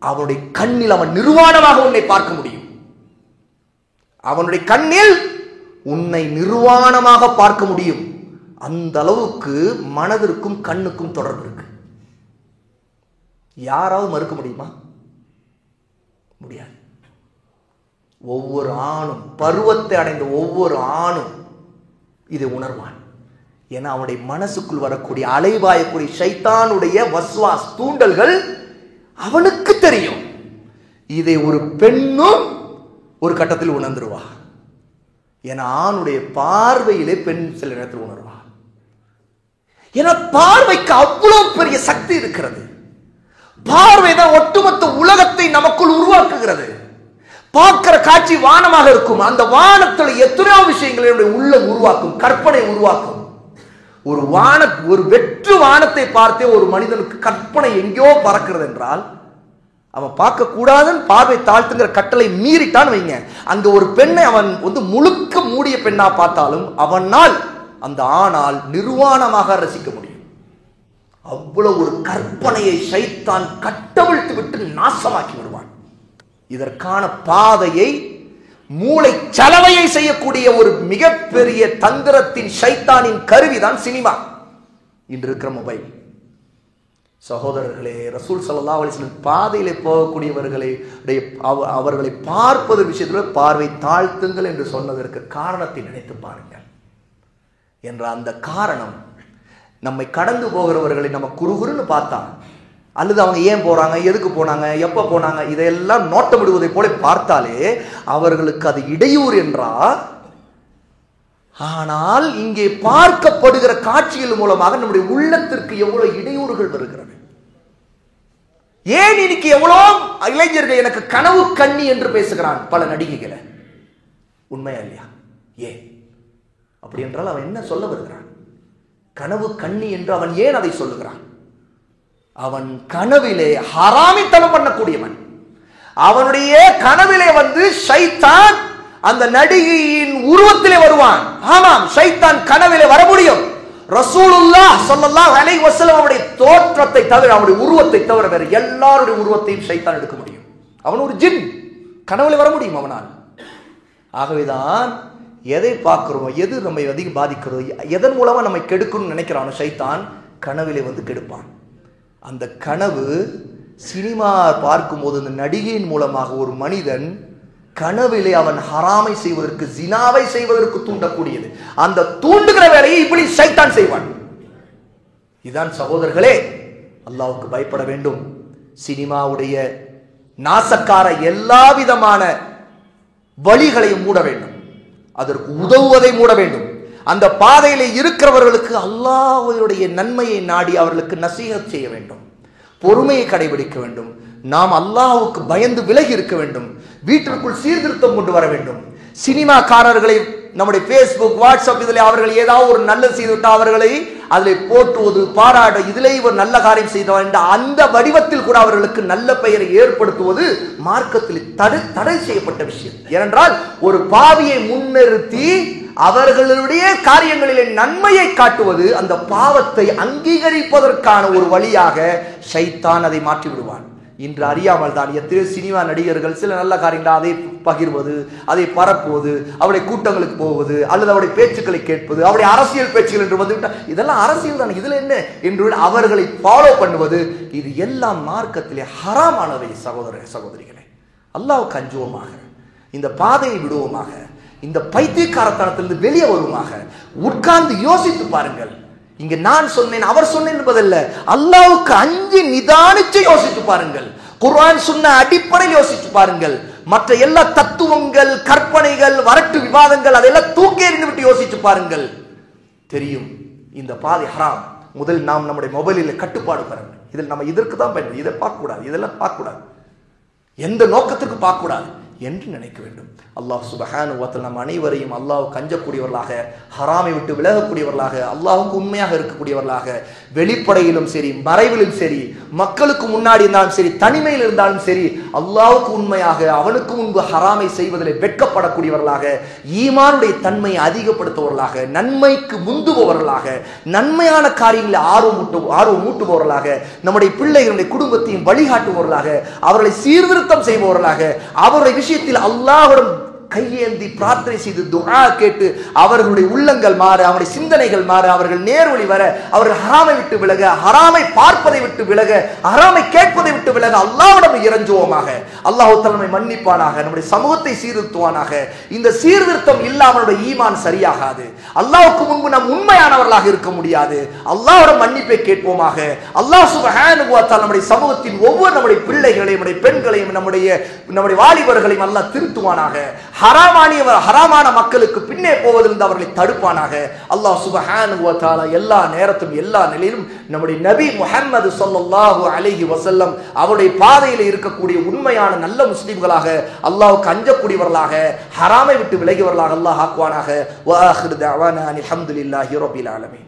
அவனுடைய கண்ணில் அவன் நிர்வாணமாக உன்னை பார்க்க முடியும். அவனுடைய கண்ணில் உன்னை நிர்வாணமாக பார்க்க முடியும். அந்த அளவுக்கு மனதிற்கும் கண்ணுக்கும் தொடர்பு இருக்கு. யாராவது மறுக்க முடியுமா? முடியாது. ஒவ்வொரு ஆணும், பருவத்தை அடைந்த ஒவ்வொரு ஆணும் இதை உணர்வான். ஏன்னா அவனுடைய மனசுக்குள் வரக்கூடிய அலைவாயக்கூடிய ஷைத்தானுடைய வஸ்வாஸ் தூண்டல்கள் அவனுக்கு தெரியும். இதை ஒரு பெண்ணும் ஒரு கட்டத்தில் உணர்ந்துருவா. ஏன்னா ஆணுடைய பார்வையிலே பெண் சில நேரத்தில் உணர்வா. ஏன்னா பார்வைக்கு அவ்வளவு பெரிய சக்தி இருக்கிறது. பார்வைதான் ஒட்டுமொத்த உலகத்தை நமக்குள் உருவாக்குகிறது. பார்க்கிற காட்சி வானமாக இருக்கும். அந்த வானத்தில் எத்தனையோ விஷயங்களை உள்ளம் உருவாக்கும், கற்பனை உருவாக்கும். ஒரு வெற்று வானத்தை பார்த்தே ஒரு மனிதனுக்கு கற்பனை எங்கேயோ பறக்கிறது என்றால் அவன் பார்க்க கூடாதுன்னு பார்வை தாழ்த்துங்கிற கட்டளை மீறிட்டான்னு வைங்க, அங்க ஒரு பெண்ணை அவன் முழுக்க மூடிய பெண்ணா பார்த்தாலும் அவனால் அந்த ஆணால் நிர்வாணமாக ரசிக்க முடியும். அவ்வளவு ஒரு கற்பனையை ஷைத்தான் கட்டவிழ்த்து விட்டு நாசமாக்கி விடுவான். இதற்கான பாதையை மூளை சலவையை செய்யக்கூடிய ஒரு மிகப்பெரிய தந்திரத்தின் ஷைத்தானின் கருவிதான் சினிமா, இன்று இருக்கிற மொபைல். சகோதரர்களே, ரசூல் ஸல்லல்லாஹு அலைஹி வஸல்லம் பாதையிலே அவர்களை பார்ப்பது விஷயத்தில் பார்வை தாழ்த்துங்கள் என்று சொன்னதற்கு காரணத்தை நினைத்து பாருங்கள். என்ற அந்த காரணம் நம்மை கடந்து போகிறவர்களை நம்ம குறுகுறுன்னு பார்த்தா, அல்லது அவங்க ஏன் போறாங்க, எதுக்கு போனாங்க, எப்ப போனாங்க, இதையெல்லாம் நோட்டமிடுவதை போல பார்த்தாலே அவர்களுக்கு அது இடையூறு என்றா. ஆனால் இங்கே பார்க்கப்படுகிற காட்சிகள் மூலமாக நம்முடைய உள்ளத்திற்கு எவ்வளவு இடையூறுகள் வருகிறது. ஏன் இன்னைக்கு எவ்வளோ இளைஞர்கள் எனக்கு கனவு கண்ணி என்று பேசுகிறான் பல நடிகைகளை. உண்மையா இல்லையா? ஏன் அப்படி என்றால் அவன் என்ன சொல்ல வருகிறான்? கனவு கண்ணி என்று அவன் ஏன் அதை சொல்லுகிறான்? அவன் கனவிலே ஹராமித்தனம் பண்ணக்கூடியவன். அவனுடைய கனவிலே ஷைத்தான் அந்த நடிகையின் உருவத்திலே வருவான். ஆமாம், ஷைத்தான் கனவிலே வர முடியும். ரசூலுல்லாஹ் ஸல்லல்லாஹு அலைஹி வஸல்லம் அவருடைய தோற்றத்தை தவிர, அவருடைய உருவத்தை தவிர வேற எல்லாருடைய உருவத்தையும் ஷைத்தான் எடுக்க முடியும். அவன் ஒரு ஜின், கனவிலே வர முடியும் அவனால். ஆகவேதான் எதை பார்க்கிறோம், எது நம்மை அதிகம் பாதிக்கிறோம், எதன் மூலமா நம்மை கெடுக்கணும்னு நினைக்கிறானோ ஷைத்தான் கனவிலே கெடுப்பான். அந்த கனவு சினிமா பார்க்கும்போது அந்த நடிகையின் மூலமாக ஒரு மனிதன் கனவிலே அவன் ஹராமை செய்வதற்கு, ஜினாவை செய்வதற்கு தூண்டக்கூடியது. அந்த தூண்டுகிற வேலையை இப்படி ஷைத்தான் செய்வான். இதான் சகோதரர்களே, அல்லாஹ்வுக்கு பயப்பட வேண்டும். சினிமாவுடைய நாசக்கார எல்லா விதமான வழிகளையும் மூட வேண்டும், அதற்கு உதவுவதை மூட வேண்டும். அந்த பாதையிலே இருக்கிறவர்களுக்கு அல்லாஹ்வுடைய நன்மையை நாடி அவர்களுக்கு நசீஹத் செய்ய வேண்டும், பொறுமையை கடைபிடிக்க வேண்டும். நாம் அல்லாஹ்வுக்கு பயந்து விலகி இருக்க வேண்டும். வீட்டிற்குள் சீர்திருத்தம் கொண்டு வர வேண்டும். சினிமாக்காரர்களை நம்முடைய பேஸ்புக், வாட்ஸ்அப் இதில் அவர்கள் ஏதாவது ஒரு நல்லது செய்துவிட்டால் அவர்களை அதில் போட்டுவது, பாராட்ட, இதிலே இவர் நல்ல காரியம் செய்தவர் என்ற அந்த வடிவத்தில் கூட அவர்களுக்கு நல்ல பெயரை ஏற்படுத்துவது மார்க்கத்தில் தடை செய்யப்பட்ட விஷயம். ஏனென்றால் ஒரு பாவியை முன்னிறுத்தி அவர்களுடைய காரியங்களிலே நன்மையை காட்டுவது அந்த பாவத்தை அங்கீகரிப்பதற்கான ஒரு வழியாக ஷைத்தான் அதை மாற்றி விடுவான். இன்று அறியாமல் தான் எத்தனையோ சினிமா நடிகர்கள் சில நல்ல காரியங்கள் அதை பகிர்வது, அதை பரப்புவது, அவருடைய கூட்டங்களுக்கு போவது, அல்லது அவருடைய பேச்சுக்களை கேட்பது, அவருடைய அரசியல் பேச்சுகள் என்று வந்துவிட்டால் இதெல்லாம் அரசியல் தான், இதுல என்ன என்று அவர்களை ஃபாலோ பண்ணுவது, இது எல்லாம் மார்க்கத்திலே ஹராமானவை. சகோதர சகோதரிகளே, அல்லாஹ்வுக்கு அஞ்சுவோமாக, இந்த பாதையை விடுவோமாக, இந்த பைத்தியக்காரத்தனத்திலிருந்து வெளியே வருவோமாக. உட்கார்ந்து யோசித்து பாருங்கள். இங்க நான் சொன்னேன், அவர் சொன்னேன் என்பதல்ல, அல்லாஹ்வுக்கு அஞ்சி நிதானிச்சு யோசித்து பாருங்கள். குர்ஆன் சொன்ன அடிப்படையில் யோசித்து பாருங்கள். மற்ற எல்லா தத்துவங்கள், கற்பனைகள், வரட்டு விவாதங்கள் அதெல்லாம் தூக்கி எறிந்து விட்டு யோசித்து பாருங்கள். தெரியும் இந்த பாதை ஹராம். முதல் நாம் நம்முடைய மொபைலில் கட்டுப்பாடு பாருங்கள். இதில் நம்ம இதற்கு தான் பயன்படுது, இதை பார்க்க கூடாது, இதெல்லாம் பார்க்க கூடாது, எந்த நோக்கத்திற்கு பார்க்க கூடாது. என்று நினைக்க வேண்டும். அல்லாஹ் சுப்ஹானஹு வ தஆலா நம் அனைவரையும் அல்லாஹ்வுக்கு அஞ்சக்கூடியவர்களாக, ஹராமை விட்டு விலகக்கூடியவர்களாக, அல்லாஹ்வுக்கு உண்மையாக இருக்கக்கூடியவர்களாக, வெளிப்படையிலும் சரி மறைவிலும் சரி, மக்களுக்கு முன்னாடி இருந்தாலும் சரி தனிமையில் இருந்தாலும் சரி, அல்லாஹ்வுக்கு உண்மையாக அவனுக்கு முன்பு ஹராமை செய்வதில் வெட்கப்படக்கூடியவர்களாக, ஈமானுடைய தன்மையை அதிகப்படுத்துபவர்களாக, நன்மைக்கு முந்துபவர்களாக, நன்மையான காரியங்களில் ஆர்வமூட்டுபவர்களாக, நம்முடைய பிள்ளைகளுடைய குடும்பத்தையும் வழிகாட்டுபவர்களாக, அவர்களை சீர்திருத்தம் செய்பவர்களாக, அவருடைய விஷயத்தில் அல்லாஹ்விடம் கையேந்தி பிரார்த்தனை செய்து துஆ கேட்டு அவர்களுடைய உள்ளங்கள் மாற, அவருடைய சிந்தனைகள் மாற, அவர்கள் நேர்வழி வர, அவர்கள் ஹராமை விட்டு விலக, ஹராமை பார்ப்பதை விட்டு விலக, ஹராமை கேட்பதை விட்டு விலக அல்லாஹ்விடம் இறங்குவோமாக. அல்லாஹ் தஆலா மன்னிப்பானாக, நம்முடைய சமூகத்தை சீர்திருத்துவானாக. இந்த சீர்திருத்தம் இல்லாமல் ஈமான் சரியாகாது. அல்லாஹ்வுக்கு முன்பு நாம் உண்மையானவர்களாக இருக்க முடியாது. அல்லாஹ்விடம் மன்னிப்பை கேட்போமாக. அல்லாஹ் சுப்ஹானஹு வ தஆலா நம்முடைய சமூகத்தின் ஒவ்வொரு நம்முடைய பிள்ளைகளையும், நம்முடைய பெண்களையும், நம்முடைய வாலிபர்களையும் அல்லாஹ் திருத்துவானாக. ஹராமான மக்களுக்கு பின்னே போவதிலிருந்து அவர்களை தடுப்பானாக. அல்லாஹ் சுப்ஹானஹு வ தஆலா எல்லா நேரத்திலும் எல்லா நிலையிலும் நம்முடைய நபி முஹம்மது ஸல்லல்லாஹு அலைஹி வஸல்லம் அவருடைய பாதையில் இருக்கக்கூடிய உண்மையான நல்ல முஸ்லிம்களாக, அல்லாஹ்வுக்கு அஞ்சக்கூடியவர்களாக, ஹராமை விட்டு விலகியவர்களாக அல்லாஹ் ஆக்குவானாக. வ ஆகிரு தஅவானா அல்ஹம்துலில்லாஹி ரப்பில் ஆலமீன்.